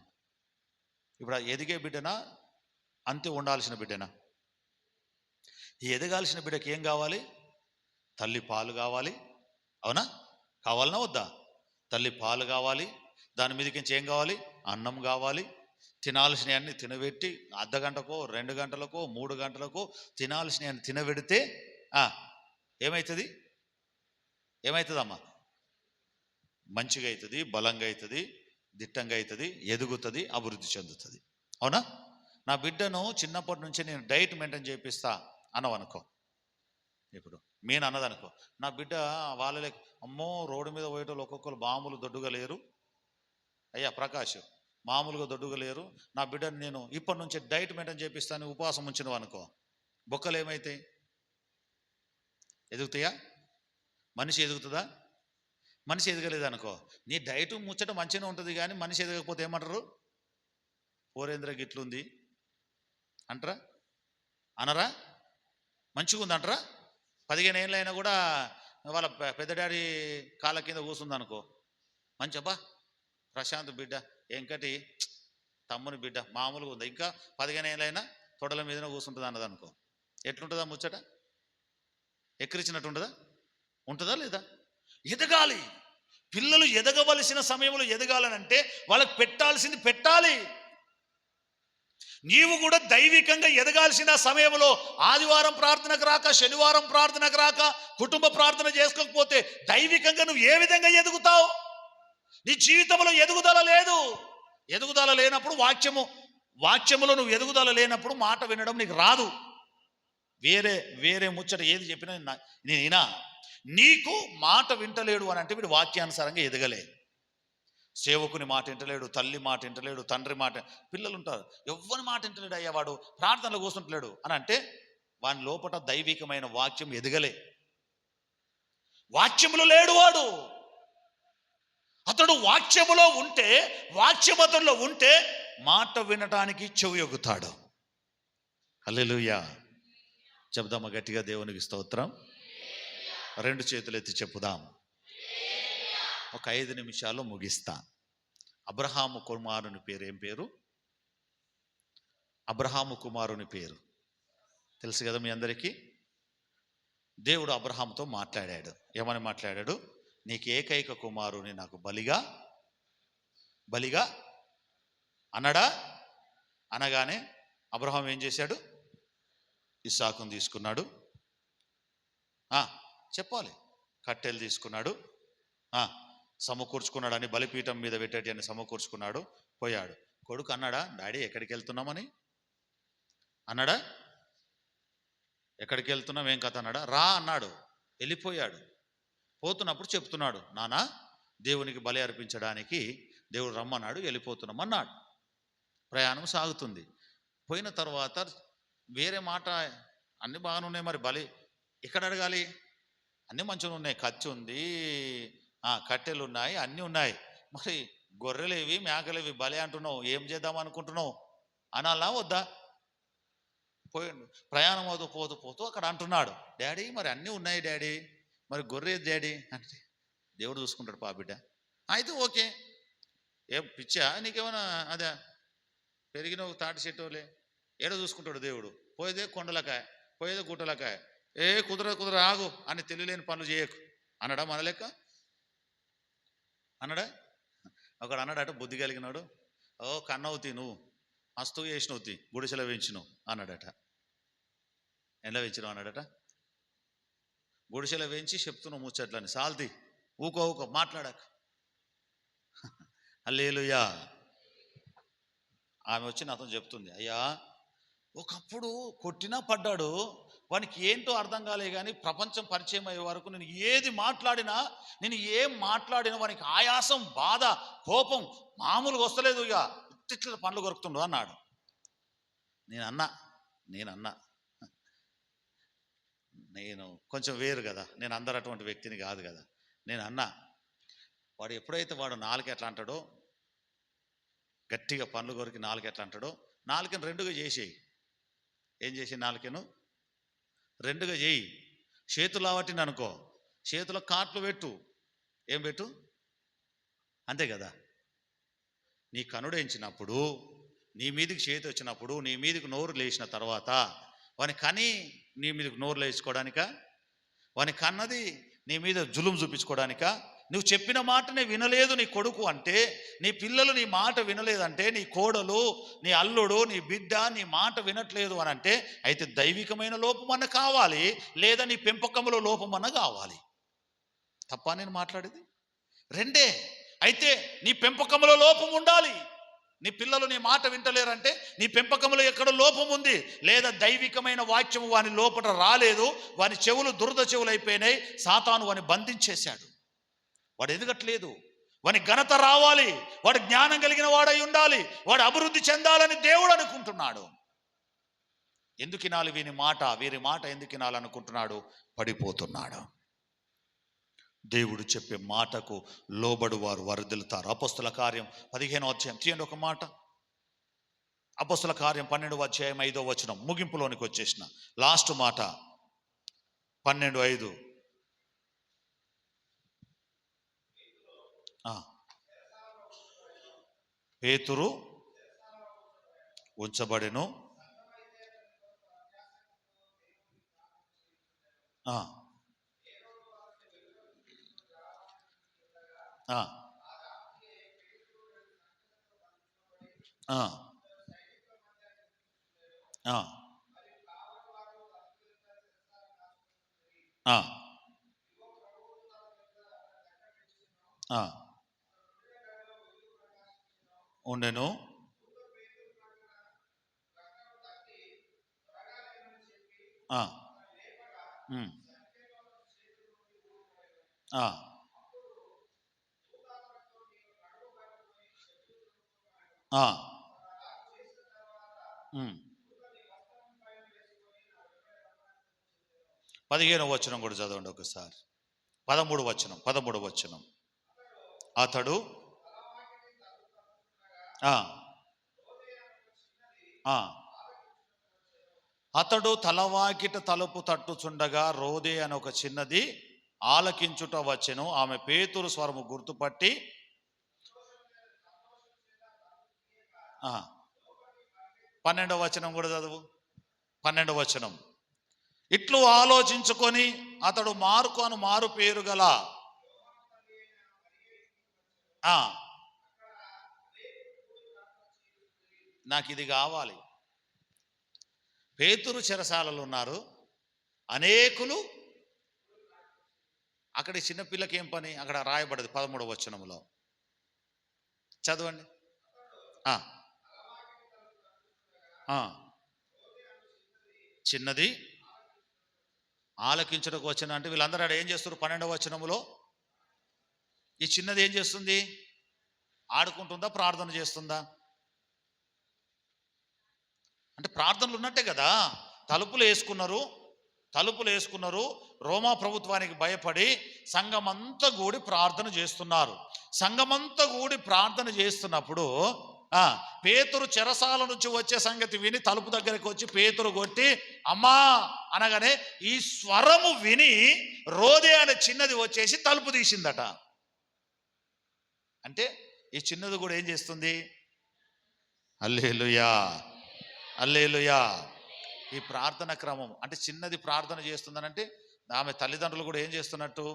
ఇప్పుడు ఎదిగే బిడ్డనా, అంతే ఉండాల్సిన బిడ్డనా? ఈ ఎదగాల్సిన బిడ్డకి ఏం కావాలి? తల్లి పాలు కావాలి. అవునా? కావాలనా వద్దా? తల్లి పాలు కావాలి. దాని మీదకి ఏం కావాలి? అన్నం కావాలి. తినాల్సినవన్నీ తినబెట్టి అర్ధగంటకో 2 గంటలకో 3 గంటలకో తినాల్సినవన్నీ తినబెడితే ఏమవుతుంది? ఏమవుతుందమ్మా? మంచిగా అవుతుంది, బలంగా అవుతుంది, దిట్టంగా అవుతుంది, ఎదుగుతుంది, అభివృద్ధి చెందుతుంది. అవునా? నా బిడ్డను చిన్నప్పటి నుంచి నేను డైట్ మెయింటైన్ చేపిస్తా అనవనుకో, ఇప్పుడు నేను అన్నదనుకో, నా బిడ్డ వాళ్ళే అమ్మో రోడ్డు మీద పోయేటోళ్ళు ఒక్కొక్కరు మామూలు దొడ్డుగా లేరు అయ్యా ప్రకాష్, మామూలుగా దొడ్డుగా లేరు, నా బిడ్డను నేను ఇప్పటి నుంచి డైట్ మెయింటైన్ చేపిస్తాను ఉపవాసం ఉంచినవు అనుకో, బొక్కలు ఏమైతాయి? ఎదుగుతాయా? మనిషి ఎదుగుతుందా? మనిషి ఎదగలేదు అనుకో, నీ డైట్ ముచ్చట మంచిగా ఉంటుంది, కానీ మనిషి ఎదగకపోతే ఏమంటారు? పోరేంద్ర గిట్లుంది అంటారా? అనరా? మంచిగా ఉంది అంటారా? 15 ఏళ్ళు అయినా కూడా వాళ్ళ పెద్ద డాడీ కాళ్ళ కింద కూర్చుంది అనుకో, మంచి అబ్బా ప్రశాంత్ బిడ్డ, వెంకటి తమ్ముని బిడ్డ మామూలుగా ఉంది, ఇంకా 15 ఏళ్ళైనా తొడల మీదనే కూర్చుంటుంది అన్నది అనుకో, ఎట్లుంటుందా ముచ్చట? ఎక్కిరించినట్టు ఉంటుందా? ఉంటుందా లేదా? ఎదగాలి. పిల్లలు ఎదగవలసిన సమయంలో ఎదగాలనంటే వాళ్ళకి పెట్టాల్సింది పెట్టాలి. నీవు కూడా దైవికంగా ఎదగాల్సిన సమయంలో ఆదివారం ప్రార్థనకు రాక, శనివారం ప్రార్థనకు రాక, కుటుంబ ప్రార్థన చేసుకోకపోతే దైవికంగా నువ్వు ఏ విధంగా ఎదుగుతావు? నీ జీవితంలో ఎదుగుదల లేదు. ఎదుగుదల లేనప్పుడు వాక్యములో నువ్వు ఎదుగుదల లేనప్పుడు మాట వినడం నీకు రాదు. వేరే ముచ్చట ఏది చెప్పినా నేను వినా. నీకు మాట వింటలేడు అని అంటే వీడు వాక్యానుసారంగా ఎదగలే. సేవకుని మాట వింటలేడు, తల్లి మాట వింటలేడు, తండ్రి మాట, పిల్లలు ఉంటారు, ఎవ్వరి మాట వింటలేడు, అయ్యా వాడు ప్రార్థనలో కూర్చుంటలేడు అని అంటే వాని లోపల దైవికమైన వాక్యం ఎదగలే. వాక్యములో లేడు వాడు. అతడు వాక్యములో ఉంటే, వాక్యమతంలో ఉంటే మాట వినటానికి చెవియొగ్గుతాడు. హల్లెలూయా చెప్దామా గట్టిగా? దేవునికి స్తోత్రం. 2 చేతులు ఎత్తి చెప్పుదాం. ఒక 5 నిమిషాల్లో ముగిస్తా. అబ్రహాము కుమారుని పేరు ఏం పేరు? అబ్రహాము కుమారుని పేరు తెలుసు కదా మీ అందరికీ. దేవుడు అబ్రహాముతో మాట్లాడాడు. ఏమని మాట్లాడాడు? నీకు ఏకైక కుమారుని నాకు బలిగా అన్నాడా? అనగానే అబ్రహాం ఏం చేశాడు? ఇస్సాకును తీసుకున్నాడు. చెప్పాలి, కట్టెలు తీసుకున్నాడు, సమకూర్చుకున్నాడు, అని బలిపీఠం మీద పెట్టేటి అని సమకూర్చుకున్నాడు, పోయాడు. కొడుకు అన్నాడా, డాడీ ఎక్కడికి వెళ్తున్నామని అన్నాడా? ఎక్కడికి వెళ్తున్నాం ఏం కథ అన్నాడా? రా అన్నాడు. వెళ్ళిపోయాడు. పోతున్నప్పుడు చెప్తున్నాడు, నానా దేవునికి బలి అర్పించడానికి దేవుడు రమ్మన్నాడు, వెళ్ళిపోతున్నాం అన్నాడు. ప్రయాణం సాగుతుంది. పోయిన తర్వాత వేరే మాట, అన్నీ బాగానే ఉన్నాయి, మరి బలి ఎక్కడ అడగాలి? అన్నీ మంచిగా ఉన్నాయి, కత్తి ఉంది, కట్టెలు ఉన్నాయి, అన్నీ ఉన్నాయి. మరి గొర్రెలేవి మేకలేవి బలి అంటున్నావు, ఏం చేద్దాం అనుకుంటున్నావు అనాలా వద్దా? పోయిండు. ప్రయాణం అవుతూ పోతూ పోతూ అక్కడ అంటున్నాడు, డాడీ మరి అన్నీ ఉన్నాయి డాడీ, మరి గొర్రె డాడీ అంటే, దేవుడు చూసుకుంటాడు బిడ్డ. అయితే ఓకే, ఏం పిచ్చా నీకేమైనా, అదే పెరిగిన తాటి చెట్టులే, ఏడో చూసుకుంటాడు దేవుడు. పోయేదే కొండలకాయ, పోయేదే గుట్టలకాయ, కుదర ఆగు అని తెలియలేని పనులు చేయకు అన్నాడా? మన లెక్క అన్నాడా? ఒకడు అన్నాడట, బుద్ధి కలిగినాడు, కన్నవుతి నువ్వు మస్తు చేసినవుతి, గుడిసెలో వేయించినావు అన్నాడట. ఎలా వేయించినావు అన్నాడట? గుడిసెలో వేయించి చెప్తున్నావు ముచ్చట్లని, సాల్తీ ఊకో మాట్లాడక. హల్లెలూయా. ఆమె వచ్చి నాతో చెప్తుంది, అయ్యా ఒకప్పుడు కొట్టినా పడ్డాడు, వానికి ఏంటో అర్థం కాలే, కానీ ప్రపంచం పరిచయం అయ్యే వరకు నేను ఏది మాట్లాడినా, నేను ఏం మాట్లాడినా వానికి ఆయాసం, బాధ, కోపం మామూలుగా వస్తలేదు, ఇక ఇట్లా పండ్లు కొరుకుతుండు అన్నాడు. నేనన్నా నేను కొంచెం వేరు కదా, నేను అందరు అటువంటి వ్యక్తిని కాదు కదా. నేను అన్నా, వాడు ఎప్పుడైతే వాడు నాలుగు ఎట్లా అంటాడో, గట్టిగా పండ్లు కొరికి నాలుగు ఎట్లా అంటాడో, నాలుకను రెండుగా చేసేయి. ఏం చేసి నాలుకను రెండుగా చేయి. చేతులు అవటిని అనుకో, చేతుల కాట్లు పెట్టు. ఏం పెట్టు? అంతే కదా. నీ కనుడేంచినప్పుడు, నీ మీదికి చేతి వచ్చినప్పుడు, నీ మీదికి నోరు లేచిన తర్వాత, వాని కని నీ మీదకి నోరు లేచుకోవడానిక? వాని కన్నది నీ మీద జులుం చూపించుకోవడానిక? నువ్వు చెప్పిన మాటనే వినలేదు నీ కొడుకు అంటే, నీ పిల్లలు నీ మాట వినలేదంటే, నీ కోడలు, నీ అల్లుడు, నీ బిడ్డ నీ మాట వినట్లేదు అని అంటే, అయితే దైవికమైన లోపమన్న కావాలి, లేదా నీ పెంపకంలో లోపమన్న కావాలి. తప్ప నేను మాట్లాడేది రెండే. అయితే నీ పెంపకంలో లోపం ఉండాలి. నీ పిల్లలు నీ మాట వింటలేరంటే నీ పెంపకంలో ఎక్కడ లోపం ఉంది, లేదా దైవికమైన వాక్యము వాని లోపల రాలేదు, వాని చెవులు దురద చెవులు అయిపోయినాయి, సాతాను వాని బంధించేశాడు. వాడు ఎదగట్లేదు, వాని ఘనత రావాలి, వాడు జ్ఞానం కలిగిన వాడై ఉండాలి, వాడు అభివృద్ధి చెందాలని దేవుడు అనుకుంటున్నాడు. ఎందుకు వినాలి వీరి మాట ఎందుకు వినాలనుకుంటున్నాడు? పడిపోతున్నాడు. దేవుడు చెప్పే మాటకు లోబడు వారు వరదలుతారు. అపోస్తల కార్యం 15వ అధ్యాయం తీయండి ఒక మాట. అపోస్తల కార్యం 12వ అధ్యాయం 5వ వచనం, ముగింపులోనికి వచ్చేసిన లాస్ట్ మాట 12:5. పేతురు ఉంచబడెను. ఉండెను. ఆ 15వ వచనం కూడా చదవండి ఒకసారి. 13వ వచనం. అతడు అతడు తలవాకిట తలుపు తట్టుచుండగా రోదే అని ఒక చిన్నది ఆలకించుట వచ్చెను. ఆమె పేతురు స్వరము గుర్తుపట్టి 12వ వచనం కూడా చదువు. 12వ వచనం. ఇట్లు ఆలోచించుకొని అతడు మారు పేరు గల నాకు ఇది కావాలి. పేతురు చెరసాలలో ఉన్నారు అనేకులు. అక్కడ చిన్నపిల్లకి ఏం పని? అక్కడ రాయబడదు 13వ వచనంలో, చదవండి. ఆ, చిన్నది ఆలకించుటకు వచ్చిన అంటే వీళ్ళందరూ ఆడ ఏం చేస్తారు? 12వ వచనములో ఈ చిన్నది ఏం చేస్తుంది? ఆడుకుంటుందా, ప్రార్థన చేస్తుందా? అంటే ప్రార్థనలు ఉన్నట్టే కదా. తలుపులు వేసుకున్నారు, తలుపులు వేసుకున్నారు. రోమా ప్రభుత్వానికి భయపడి సంఘమంతా కూడి ప్రార్థన చేస్తున్నారు. సంఘమంతా కూడి ప్రార్థన చేస్తున్నప్పుడు పేతురు చెరసాల నుంచి వచ్చే సంగతి విని తలుపు దగ్గరికి వచ్చి పేతురు కొట్టి అమ్మా అనగానే ఈ స్వరము విని రోదే అనే చిన్నది వచ్చేసి తలుపు తీసిందట. అంటే ఈ చిన్నది కూడా ఏం చేస్తుంది? హల్లెలూయా, హల్లెలూయా. ఈ ప్రార్థన క్రమం అంటే చిన్నది ప్రార్థన చేస్తుందనంటే ఆమె తల్లిదండ్రులు కూడా ఏం చేస్తున్నట్టు?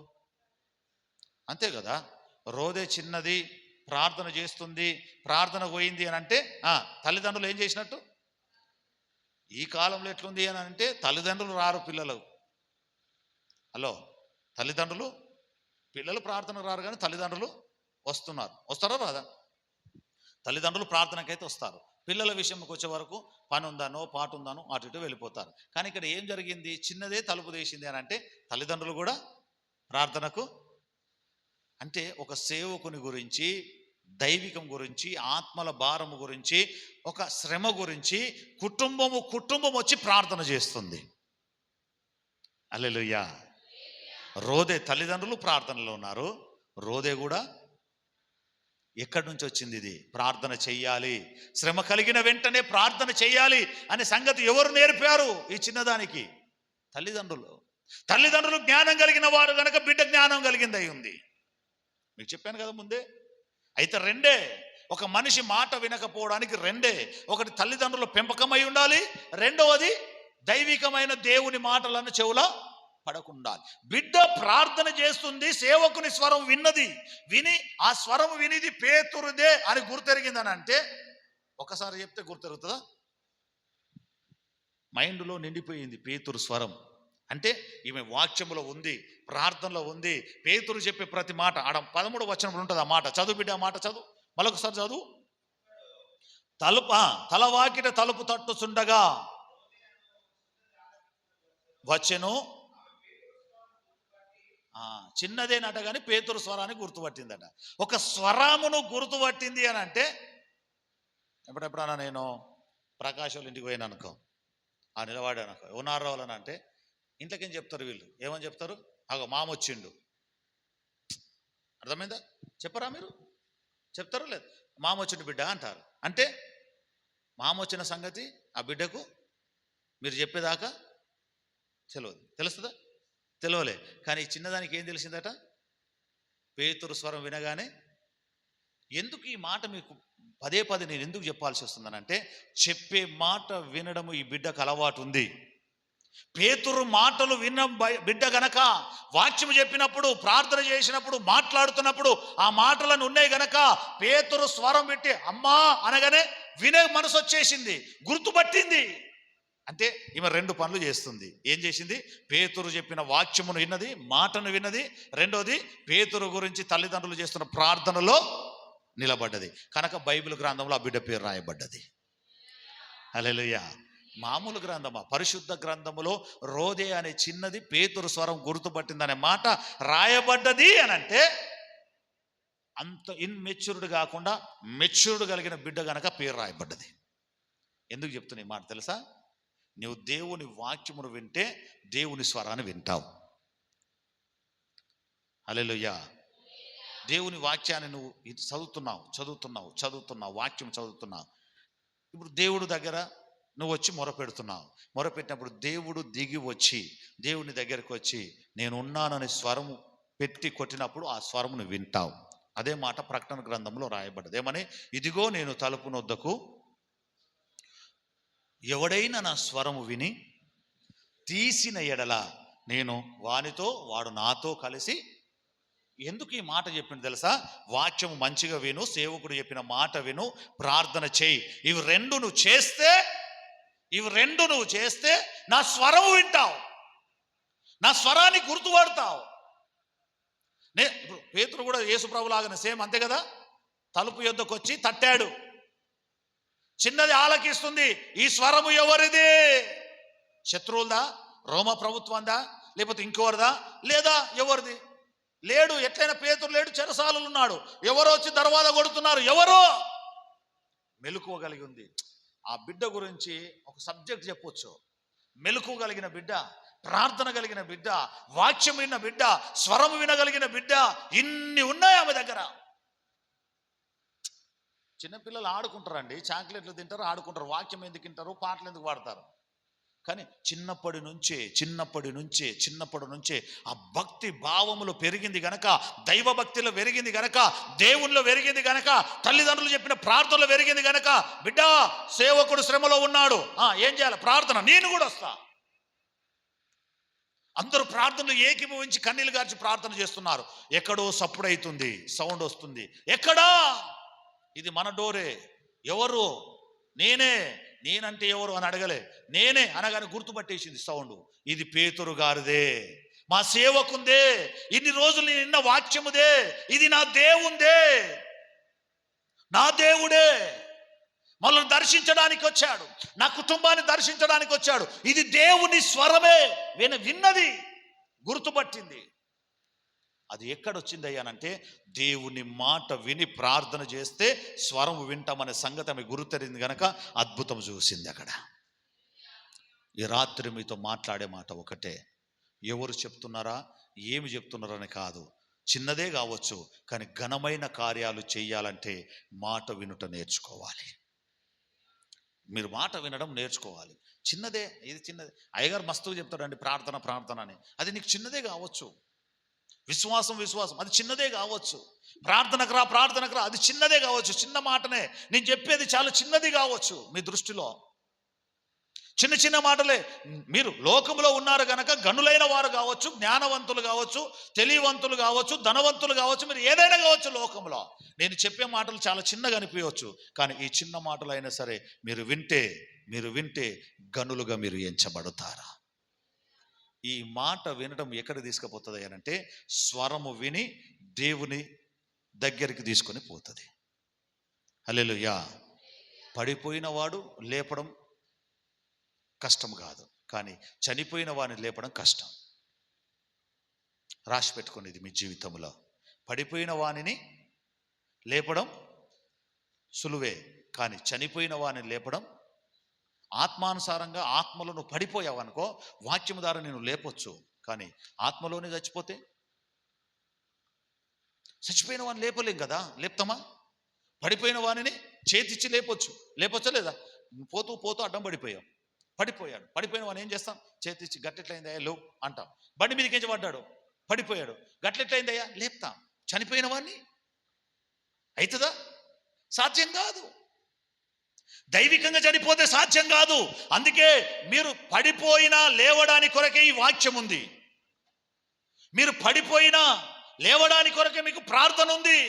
అంతే కదా. రోదే చిన్నది ప్రార్థన చేస్తుంది, ప్రార్థన పోయింది అని అంటే తల్లిదండ్రులు ఏం చేసినట్టు? ఈ కాలంలో ఎట్లుంది అని అంటే తల్లిదండ్రులు రారు, పిల్లలు. హలో, తల్లిదండ్రులు పిల్లలు ప్రార్థనకు రారు కానీ తల్లిదండ్రులు వస్తారా రాదా? తల్లిదండ్రులు ప్రార్థనకైతే వస్తారు. పిల్లల విషయంకి వచ్చే వరకు పని ఉందానో పాటు ఉందానో అటు ఇటు వెళ్ళిపోతారు. కానీ ఇక్కడ ఏం జరిగింది? చిన్నదే తలుపు తీసింది అని అంటే తల్లిదండ్రులు కూడా ప్రార్థనకు. అంటే ఒక సేవకుని గురించి, దైవికం గురించి, ఆత్మల భారము గురించి, ఒక శ్రమ గురించి కుటుంబం వచ్చి ప్రార్థన చేస్తుంది. హల్లెలూయా. రోదే తల్లిదండ్రులు ప్రార్థనలో ఉన్నారు, రోదే కూడా ఎక్కడి నుంచి వచ్చింది? ఇది ప్రార్థన చెయ్యాలి, శ్రమ కలిగిన వెంటనే ప్రార్థన చెయ్యాలి అనే సంగతి ఎవరు నేర్పారు ఈ చిన్నదానికి? తల్లిదండ్రులు. తల్లిదండ్రులు జ్ఞానం కలిగిన వారు కనుక బిడ్డ జ్ఞానం కలిగింది అయి ఉంది. మీకు చెప్పాను కదా ముందే. అయితే రెండే, ఒక మనిషి మాట వినకపోవడానికి రెండే. ఒకటి తల్లిదండ్రుల పెంపకమై ఉండాలి, రెండవది దైవికమైన దేవుని మాటలను చెవుల పడకుండాలి. బిడ్డ ప్రార్థన చేస్తుంది, సేవకుని స్వరం విని ఆ స్వరం వినిది పేతురుదే అని గుర్తెరిగిందని అంటే ఒకసారి చెప్తే గుర్తెరుగుతుందా? మైండ్లో నిండిపోయింది పేతురు స్వరం. అంటే ఈమె వాక్యములో ఉంది, ప్రార్థనలో ఉంది. పేతురు చెప్పే ప్రతి మాట ఆడ 13వ వచనంలో ఉంటుంది. ఆ మాట చదువు బిడ్డ, ఆ మాట చదువు, మరొకసారి చదువు. తలవాకిట తలుపు తట్టుచుండగా వచ్చెను. చిన్నదేనట కానీ పేతురు స్వరాన్ని గుర్తుపట్టిందట. ఒక స్వరమును గుర్తుపట్టింది అని అంటే ఎప్పుడెప్పుడన్నా నేను ప్రకాష్ వాళ్ళ ఇంటికి పోయినా అనుకో, నిలబడానుకో, ఉన్నారో వాళ్ళని అంటే ఇంట్లోకేం చెప్తారు వీళ్ళు? ఏమని చెప్తారు? మామ వచ్చిండు. అర్థమైందా? చెప్పరా మీరు? చెప్తారో లేదు? మామ వచ్చిండు బిడ్డ అంటారు. అంటే మామ వచ్చిన సంగతి ఆ బిడ్డకు మీరు చెప్పేదాకా తెలియదు. తెలుస్తుందా? తెలియలే. కానీ చిన్నదానికి ఏం తెలిసిందట? పేతురు స్వరం వినగానే. ఎందుకు ఈ మాట మీకు పదే నేను ఎందుకు చెప్పాల్సి వస్తుందనంటే చెప్పే మాట వినడము ఈ బిడ్డకు అలవాటు ఉంది. పేతురు మాటలు విన్న బిడ్డ గనక వాక్యము చెప్పినప్పుడు, ప్రార్థన చేసినప్పుడు, మాట్లాడుతున్నప్పుడు ఆ మాటలను ఉన్నాయి గనక పేతురు స్వరం పెట్టి అమ్మా అనగానే వినే మనసు వచ్చేసింది, గుర్తుపట్టింది. అంటే ఈమె రెండు పనులు చేస్తుంది. ఏం చేసింది? పేతురు చెప్పిన వాక్యమును విన్నది, మాటను విన్నది. రెండోది పేతురు గురించి తల్లిదండ్రులు చేస్తున్న ప్రార్థనలో నిలబడ్డది. కనుక బైబిల్ గ్రంథంలో ఆ బిడ్డ పేరు రాయబడ్డది. హల్లెలూయా. మామూలు గ్రంథమా? పరిశుద్ధ గ్రంథములో రోదే అనే చిన్నది పేతురు స్వరం గుర్తుపట్టిందనే మాట రాయబడ్డది అని అంటే అంత ఇన్మెచ్యూర్డ్ కాకుండా మెచ్యూర్డ్ కలిగిన బిడ్డ గనక పేరు రాయబడ్డది. ఎందుకు చెప్తున్నా ఈ మాట తెలుసా? నువ్వు దేవుని వాక్యమును వింటే దేవుని స్వరాన్ని వింటావు. హల్లెలూయా. దేవుని వాక్యాన్ని నువ్వు చదువుతున్నావు, వాక్యం చదువుతున్నావు. ఇప్పుడు దేవుడు దగ్గర నువ్వు వచ్చి మొరపెట్టినప్పుడు దేవుడు దిగి వచ్చి దేవుని దగ్గరికి వచ్చి నేను ఉన్నానని స్వరము పెట్టి కొట్టినప్పుడు ఆ స్వరమును వింటావు. అదే మాట ప్రకటన గ్రంథంలో రాయబడ్డది. ఏమని? ఇదిగో నేను తలుపు నొద్దకు, ఎవడైనా నా స్వరము విని తీసిన ఎడల నేను వానితో, వాడు నాతో కలిసి. ఎందుకు ఈ మాట చెప్పింది తెలుసా? వాక్యము మంచిగా విను, సేవకుడు చెప్పిన మాట విను, ప్రార్థన చేయి. ఇవి రెండు నువ్వు చేస్తే నా స్వరము వింటావు, నా స్వరాన్ని గుర్తుపడతావు. ఇప్పుడు పేతురు కూడా యేసు ప్రభులాగానే సేమ్ అంతే కదా. తలుపు యొద్దకు వచ్చి తట్టాడు. చిన్నది ఆలకిస్తుంది. ఈ స్వరము ఎవరిది? శత్రువులదా? రోమ ప్రభుత్వందా? లేకపోతే ఇంకెవరిదా? లేదా ఎవరిది? లేడు. ఎట్లయినా పేతురు లేడు, చెరసాలలో ఉన్నాడు. ఎవరో వచ్చి దర్వాజా కొడుతున్నారు. ఎవరో మెలకువగలిగి ఉంది. ఆ బిడ్డ గురించి ఒక సబ్జెక్ట్ చెప్పొచ్చు. మెలకువ కలిగిన బిడ్డ, ప్రార్థన కలిగిన బిడ్డ, వాక్యం విన్న బిడ్డ, స్వరం వినగలిగిన బిడ్డ, ఇన్ని ఉన్నాయి ఆమె దగ్గర. చిన్నపిల్లలు ఆడుకుంటారండి, చాక్లెట్లు తింటారు, ఆడుకుంటారు. వాక్యం ఎందుకు తింటారు, పాటలు ఎందుకు పాడతారు? కానీ చిన్నప్పటి నుంచే ఆ భక్తి భావములో పెరిగింది గనక, దైవ భక్తిలో పెరిగింది గనక, దేవునిలో పెరిగింది గనక, తల్లిదండ్రులు చెప్పిన ప్రార్థనలో పెరిగింది గనక, బిడ్డ సేవకుడు శ్రమలో ఉన్నాడు, ఏం చేయాలి? ప్రార్థన. నేను కూడా వస్తా. అందరూ ప్రార్థనలు ఏకీభవించి కన్నీళ్లు గార్చి ప్రార్థన చేస్తున్నారు. ఎక్కడో సప్పుడు అవుతుంది, సౌండ్ వస్తుంది. ఎక్కడా? ఇది మన డోరే. ఎవరు? నేనంటే ఎవరు అని అడగలే. నేనే అనగానే గుర్తుపట్టేసింది సౌండ్. ఇది పేతురు గారిదే, మా సేవకుందే, ఇన్ని రోజులు నేను నిన్న వాక్యముదే, ఇది నా దేవుందే, నా దేవుడే మనల్ని దర్శించడానికి వచ్చాడు, నా కుటుంబాన్ని దర్శించడానికి వచ్చాడు. ఇది దేవుని స్వరమే. విన్నది, గుర్తుపట్టింది. అది ఎక్కడొచ్చిందయ్యానంటే, దేవుని మాట విని ప్రార్థన చేస్తే స్వరం వింటామనే సంగతి ఆమె గుర్తెరింది గనక అద్భుతం చూసింది అక్కడ. ఈ రాత్రి మీతో మాట్లాడే మాట ఒకటే. ఎవరు చెప్తున్నారా, ఏమి చెప్తున్నారని కాదు. చిన్నదే కావచ్చు, కానీ ఘనమైన కార్యాలు చేయాలంటే మాట వినుట నేర్చుకోవాలి. మీరు మాట వినడం నేర్చుకోవాలి. చిన్నదే, ఇది చిన్నదే. అయ్యగారు మస్తుగా చెప్తాడండి ప్రార్థన అని. అది నీకు చిన్నదే కావచ్చు. విశ్వాసం అది చిన్నదే కావచ్చు. ప్రార్థనకు రా అది చిన్నదే కావచ్చు. చిన్న మాటనే. నేను చెప్పేది చాలా చిన్నది కావచ్చు. మీ దృష్టిలో చిన్న మాటలే. మీరు లోకంలో ఉన్నారు గనక గనులైన వారు కావచ్చు, జ్ఞానవంతులు కావచ్చు, తెలివివంతులు కావచ్చు, ధనవంతులు కావచ్చు, మీరు ఏదైనా కావచ్చు లోకంలో. నేను చెప్పే మాటలు చాలా చిన్నగా అనిపించవచ్చు, కానీ ఈ చిన్న మాటలు అయినా సరే మీరు వింటే గనులుగా మీరు ఎంచబడతారా? ఈ మాట వినడం ఎక్కడ తీసుకుపోతుంది అంటే, స్వరము విని దేవుని దగ్గరికి తీసుకొని పోతుంది. హల్లెలూయా. పడిపోయిన వాడు లేపడం కష్టం కాదు, కానీ చనిపోయిన వాడిని లేపడం కష్టం. రాసి పెట్టుకునేది మీ జీవితంలో. పడిపోయిన వాణిని లేపడం సులువే, కానీ చనిపోయిన వాడిని లేపడం. ఆత్మానుసారంగా ఆత్మలో నువ్వు పడిపోయావు అనుకో, వాక్యం ద్వారా నేను లేపొచ్చు, కానీ ఆత్మలోనే చచ్చిపోయిన వాడిని లేపలేం కదా. లేపుతామా? పడిపోయిన వాడిని చేతిచ్చి లేపొచ్చా లేదా? పోతూ అడ్డం పడిపోయాడు. పడిపోయిన వాడిని ఏం చేస్తాం? చేతిచ్చి గట్టెట్లయిందయ్యా లేవు అంటాం. బండి మీదకి పడ్డాడు, పడిపోయాడు, గట్లెట్లయిందయ్యా లేపుతాం. చనిపోయిన వాడిని అవుతుందా? సాధ్యం కాదు. దైవికంగా చనిపోతే సాధ్యం కాదు. అందుకే మీరు పడిపోయినా లేవడానికి కొరకే ఈ వాక్యం ఉంది. మీరు పడిపోయినా లేవడానికి కొరకే మీకు ప్రార్థన ఉంది.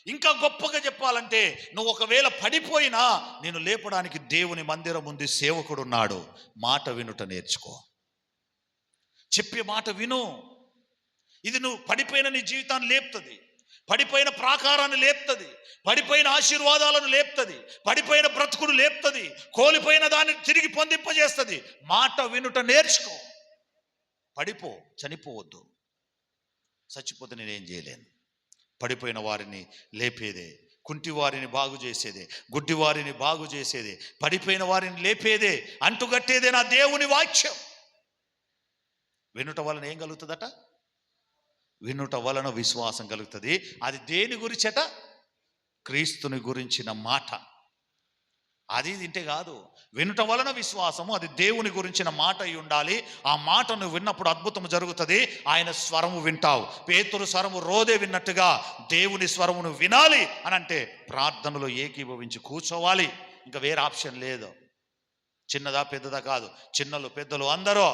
ఇంకా గొప్పగా చెప్పాలంటే, నువ్వు ఒకవేళ పడిపోయినా నేను లేపడానికి దేవుని మందిరం ఉంది, సేవకుడు ఉన్నాడు. మాట వినుట నేర్చుకో. చెప్పే మాట విను. ఇది నువ్వు పడిపోయిన నీ జీవితాన్ని లేపుతుంది, పడిపోయిన ప్రాకారాన్ని లేపుతుంది, పడిపోయిన ఆశీర్వాదాలను లేపుతుంది, పడిపోయిన బ్రతుకును లేపుతుంది, కోల్పోయిన దాన్ని తిరిగి పొందింపజేస్తుంది. మాట వినుట నేర్చుకో. చనిపోవద్దు. చచ్చిపోతే నేనేం చేయలేను. పడిపోయిన వారిని లేపేదే, కుంటి వారిని బాగు చేసేదే, గుడ్డి వారిని బాగు చేసేదే, పడిపోయిన వారిని లేపేదే, అంటుగట్టేదే నా దేవుని వాక్యం. వినుట వలన ఏం కలుగుతుందట? వినుట వలన విశ్వాసం కలుగుతుంది. అది దేని గురించట? క్రీస్తుని గురించిన మాట. అది తింటే కాదు. వినుట వలన విశ్వాసము, అది దేవుని గురించిన మాట అయి ఉండాలి. ఆ మాటను విన్నప్పుడు అద్భుతం జరుగుతుంది. ఆయన స్వరము వింటావు. పేతురు స్వరము రోదే విన్నట్టుగా దేవుని స్వరమును వినాలి అని అంటే ప్రార్థనలో ఏకీభవించి కూర్చోవాలి. ఇంకా వేరే ఆప్షన్ లేదు. చిన్నదా పెద్దదా కాదు, చిన్నలు పెద్దలు అందరూ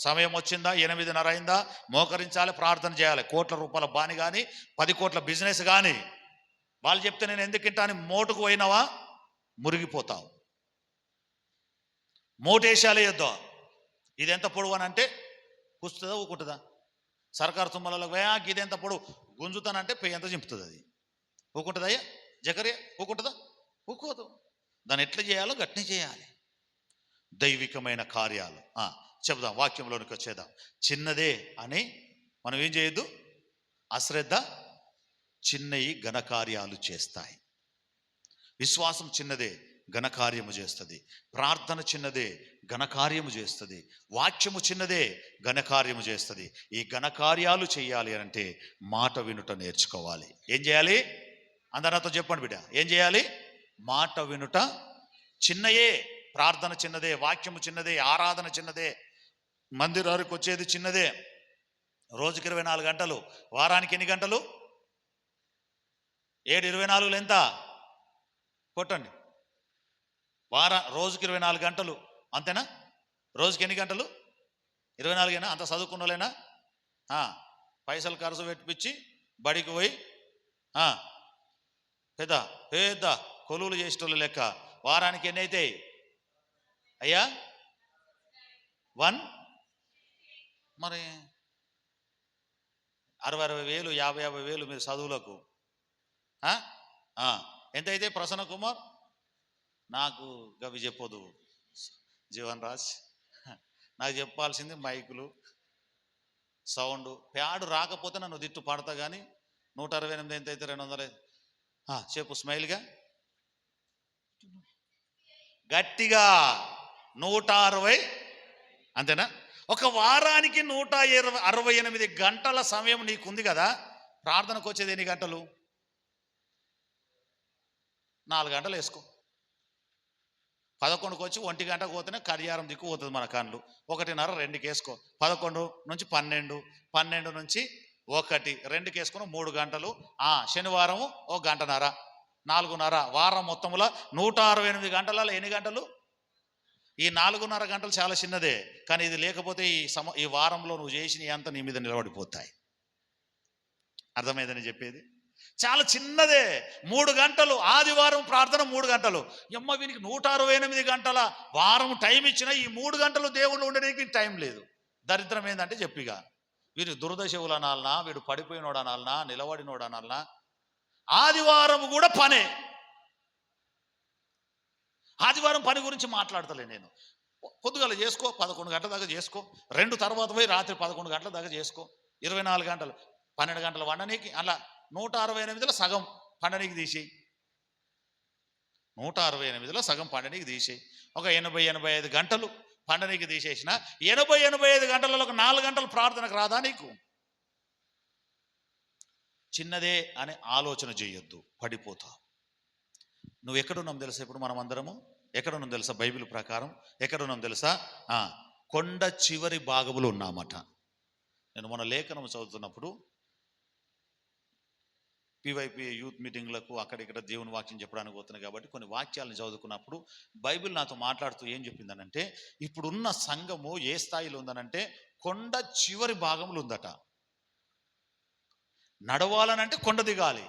సమయం వచ్చిందా, 8:30 అయిందా, మోకరించాలి, ప్రార్థన చేయాలి. కోట్ల రూపాయల బాని కానీ 10 కోట్ల బిజినెస్ కానీ వాళ్ళు చెప్తే నేను ఎందుకింటా అని మోటుకు పోయినావా మురిగిపోతావు. మోటేశాలే యుద్ధ. ఇది ఎంత పొడవు అని అంటే కూస్తుందా ఊకుంటుందా? సర్కారు తుమ్మలలో ఇది ఎంత పొడవు గుంజుతానంటే పెయ్యి ఎంత చింపుతుంది. అది ఊకుంటుందయ్యా? జకరియా ఊకుంటుందా? ఊకోదు. దాన్ని ఎట్లా చేయాలో గట్నే చేయాలి. దైవికమైన కార్యాలు చెబుదాం, వాక్యంలోనికి వచ్చేద్దాం. చిన్నదే అని మనం ఏం చేయొద్దు, అశ్రద్ధ చిన్నవి ఘనకార్యాలు చేస్తాయి. విశ్వాసం చిన్నదే ఘనకార్యము చేస్తుంది. ప్రార్థన చిన్నదే ఘనకార్యము చేస్తుంది. వాక్యము చిన్నదే ఘనకార్యము చేస్తుంది. ఈ ఘనకార్యాలు చేయాలి అంటే మాట వినుట నేర్చుకోవాలి. ఏం చేయాలి? అందరితో చెప్పండి బిడ్డ, ఏం చేయాలి? మాట వినుట చిన్నయే. ప్రార్థన చిన్నదే, వాక్యము చిన్నదే, ఆరాధన చిన్నదే, మందిరానికి వచ్చేది చిన్నదే. రోజుకి 24 గంటలు, వారానికి ఎన్ని గంటలు? 7 24 ఎంత కొట్టండి. రోజుకి 24 గంటలు అంతేనా? రోజుకి ఎన్ని గంటలు? 24 అంత చదువుకున్న వాళ్ళైనా పైసలు ఖర్చు పెట్టించి బడికి పోయి పెద్ద పెద్ద కొలువులు చేసేటోళ్ళు లెక్క వారానికి ఎన్ని అవుతాయి అయ్యా? 1 మరి 60,000 50,000 మీరు చదువులకు ఎంత అయితే? ప్రసన్న కుమార్ నాకు గవి చెప్పొద్దు, జీవన్ రాజ్ నాకు చెప్పాల్సింది మైకులు, సౌండ్, ప్యాడు రాకపోతే నన్ను దిట్టు పడతా. కానీ 168 ఎంత అయితే? 200 చెప్పు స్మైల్గా గట్టిగా 160 అంతేనా? ఒక వారానికి 168 గంటల సమయం నీకుంది కదా. ప్రార్థనకు వచ్చేది ఎన్ని గంటలు? 4 గంటలు వేసుకో. 11కు వచ్చి 1 గంటకు పోతేనే కర్యారం దిక్కు పోతుంది మన కళ్ళు. 1:30 2కి వేసుకో. 11 నుంచి 12, 12 నుంచి 1, 2కి వేసుకుని 3 గంటలు. శనివారం 1 గంటన్నర, 4:30. వారం మొత్తంలో 168 గంటలలో ఎన్ని గంటలు? ఈ 4:30 గంటలు చాలా చిన్నదే. కానీ ఇది లేకపోతే ఈ వారంలో నువ్వు చేసిన అంతా నీ మీద నిలబడిపోతాయి. అర్థమైందని చెప్పేది? చాలా చిన్నదే. 3 గంటలు ఆదివారం ప్రార్థన, 3 గంటలు. వీనికి 168 గంటల వారం టైం ఇచ్చిన ఈ 3 గంటలు దేవుళ్ళు ఉండడానికి టైం లేదు. దరిద్రం ఏంటంటే చెప్పిగా వీరికి దురదశవులు అనాలనా, వీడు పడిపోయినోడు అనాలనా, నిలబడినోడు అనాలనా, ఆదివారం కూడా పనే. ఆదివారం పని గురించి మాట్లాడతలే నేను. పొద్దుగల చేసుకో, 11 గంటల దాకా చేసుకో. 2 తర్వాత పోయి రాత్రి 11 గంటల దాకా చేసుకో. 24 గంటలు, 12 గంటలు వండనీకి. అలా 168లో సగం పండనీకి తీసి, 168లో సగం పండనీకి తీసి ఒక 80-85 గంటలు పండనీకి తీసేసిన 80-85 గంటలలో ఒక 4 గంటలు ప్రార్థనకు రాదా నీకు? చిన్నదే అనే ఆలోచన చేయొద్దు, పడిపోతావు. నువ్వు ఎక్కడున్నాం తెలుసా? ఇప్పుడు మనం అందరము ఎక్కడున్నాం తెలుసా? బైబిల్ ప్రకారం ఎక్కడున్నాం తెలుసా? కొండ చివరి భాగములు ఉన్నామట. నేను మన లేఖనం చదువుతున్నప్పుడు పివైపి యూత్ మీటింగ్లకు అక్కడిక్కడ దేవుని వాక్యం చెప్పడానికి పోతున్నాయి కాబట్టి కొన్ని వాక్యాలను చదువుకున్నప్పుడు బైబిల్ నాతో మాట్లాడుతూ ఏం చెప్పిందనంటే, ఇప్పుడున్న సంఘము ఏ స్థాయిలో ఉందనంటే కొండ చివరి భాగములు ఉందట. నడవాలనంటే కొండ దిగాలి,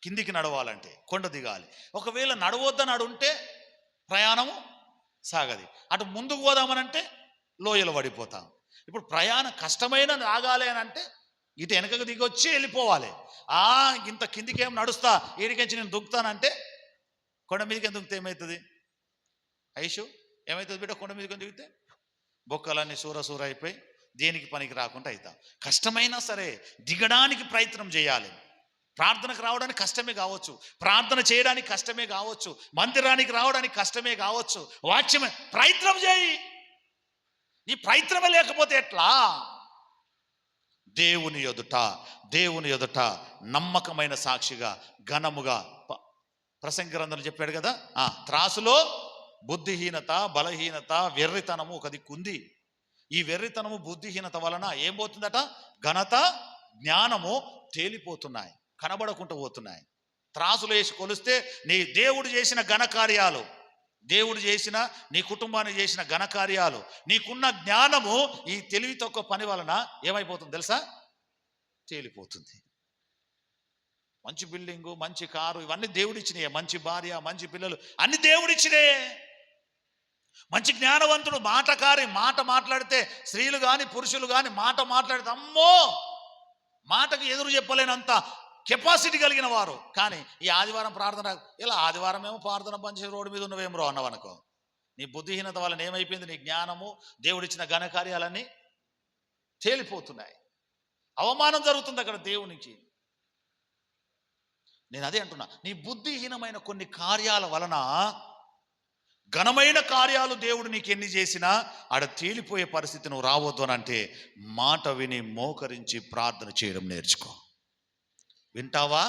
కిందికి నడవాలంటే కొండ దిగాలి. ఒకవేళ నడవద్దని అడుంటే ప్రయాణము సాగది. అటు ముందుకు పోదామనంటే లోయలు పడిపోతాం. ఇప్పుడు ప్రయాణం కష్టమైన రాగాలి అని అంటే ఇటు వెనకకు దిగొచ్చి వెళ్ళిపోవాలి. ఇంత కిందికేం నడుస్తా, ఏడికెంచి నేను దుక్కుతానంటే కొండ మీదకి దుక్కితే ఏమవుతుంది? ఐషు ఏమవుతుంది బిడ్డ? కొండ మీదకి దిగితే బొక్కలన్నీ సూర అయిపోయి దేనికి పనికి రాకుండా అవుతాం. కష్టమైనా సరే దిగడానికి ప్రయత్నం చేయాలి. ప్రార్థనకు రావడానికి కష్టమే కావచ్చు, ప్రార్థన చేయడానికి కష్టమే కావచ్చు, మందిరానికి రావడానికి కష్టమే కావచ్చు, వాక్యమే ప్రయత్నం చేయి. ఈ ప్రయత్నమే లేకపోతే ఎట్లా? దేవుని ఎదుట నమ్మకమైన సాక్షిగా ఘనముగా ప్రసంగి గ్రంథంలో చెప్పాడు కదా, త్రాసులో బుద్ధిహీనత, బలహీనత, వెర్రితనము ఒక దిక్కుంది. ఈ వెర్రితనము, బుద్ధిహీనత వలన ఏం పోతుందట? ఘనత, జ్ఞానము తేలిపోతున్నాయి, కనబడకుండా పోతున్నాయి. త్రాసులు వేసి కొలిస్తే నీ దేవుడు చేసిన ఘనకార్యాలు, దేవుడు చేసిన నీ కుటుంబానికి చేసిన ఘనకార్యాలు, నీకున్న జ్ఞానము ఈ తెలివి తక్కువ పని వలన ఏమైపోతుంది తెలుసా? తేలిపోతుంది. మంచి బిల్డింగు, మంచి కారు, ఇవన్నీ దేవుడిచ్చినాయే. మంచి భార్య, మంచి పిల్లలు అన్ని దేవుడిచ్చినాయే. మంచి జ్ఞానవంతుడు, మాటకారి, మాట మాట్లాడితే స్త్రీలు కానీ పురుషులు కానీ మాట మాట్లాడితే అమ్మో మాటకు ఎదురు చెప్పలేనంత కెపాసిటీ కలిగిన వారు. కానీ ఈ ఆదివారం ప్రార్థన, ఇలా ఆదివారం ఏమో ప్రార్థన పంచి రోడ్డు మీద ఉన్నవేమో అన్నవనుకో, నీ బుద్ధిహీనత వలన ఏమైపోయింది? నీ జ్ఞానము, దేవుడిచ్చిన ఘనకార్యాలన్నీ తేలిపోతున్నాయి. అవమానం జరుగుతుంది అక్కడ దేవునికి. నేను అదే అంటున్నా, నీ బుద్ధిహీనమైన కొన్ని కార్యాల వలన ఘనమైన కార్యాలు దేవుడు నీకు ఎన్ని చేసినా ఆడ తేలిపోయే పరిస్థితి నువ్వు రావద్దు అని అంటే, మాట విని మోకరించి ప్రార్థన చేయడం నేర్చుకో. వింటావా?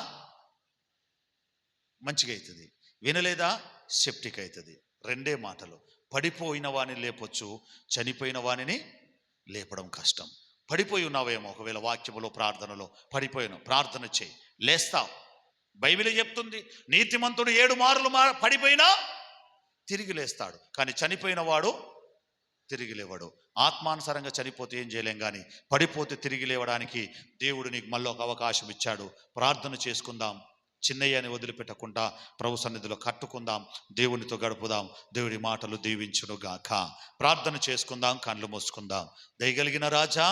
మంచిగా అవుతుంది. వినలేదా? సెప్టిక్ అవుతుంది. రెండే మాటలు. పడిపోయిన వాణిని లేపొచ్చు, చనిపోయిన వాణిని లేపడం కష్టం. పడిపోయి ఉన్నావేమో, ఒకవేళ వాక్యములో ప్రార్థనలో పడిపోయిన ప్రార్థన చేయి, లేస్తావు. బైబిల్ చెప్తుంది, నీతిమంతుడు 7 మారులు పడిపోయినా తిరిగి లేస్తాడు, కానీ చనిపోయిన వాడు తిరిగి లేవడు. ఆత్మానుసారంగా చనిపోతే ఏం చేయలేం, కానీ పడిపోతే తిరిగి లేవడానికి దేవుడు నీకు మళ్ళీ ఒక అవకాశం ఇచ్చాడు. ప్రార్థన చేసుకుందాం. చిన్నయ్యని వదిలిపెట్టకుండా ప్రభు సన్నిధిలో కట్టుకుందాం, దేవునితో గడుపుదాం. దేవుడి మాటలు దీవించును గాక. ప్రార్థన చేసుకుందాం, కళ్ళు మూసుకుందాం. దయగలిగిన రాజా,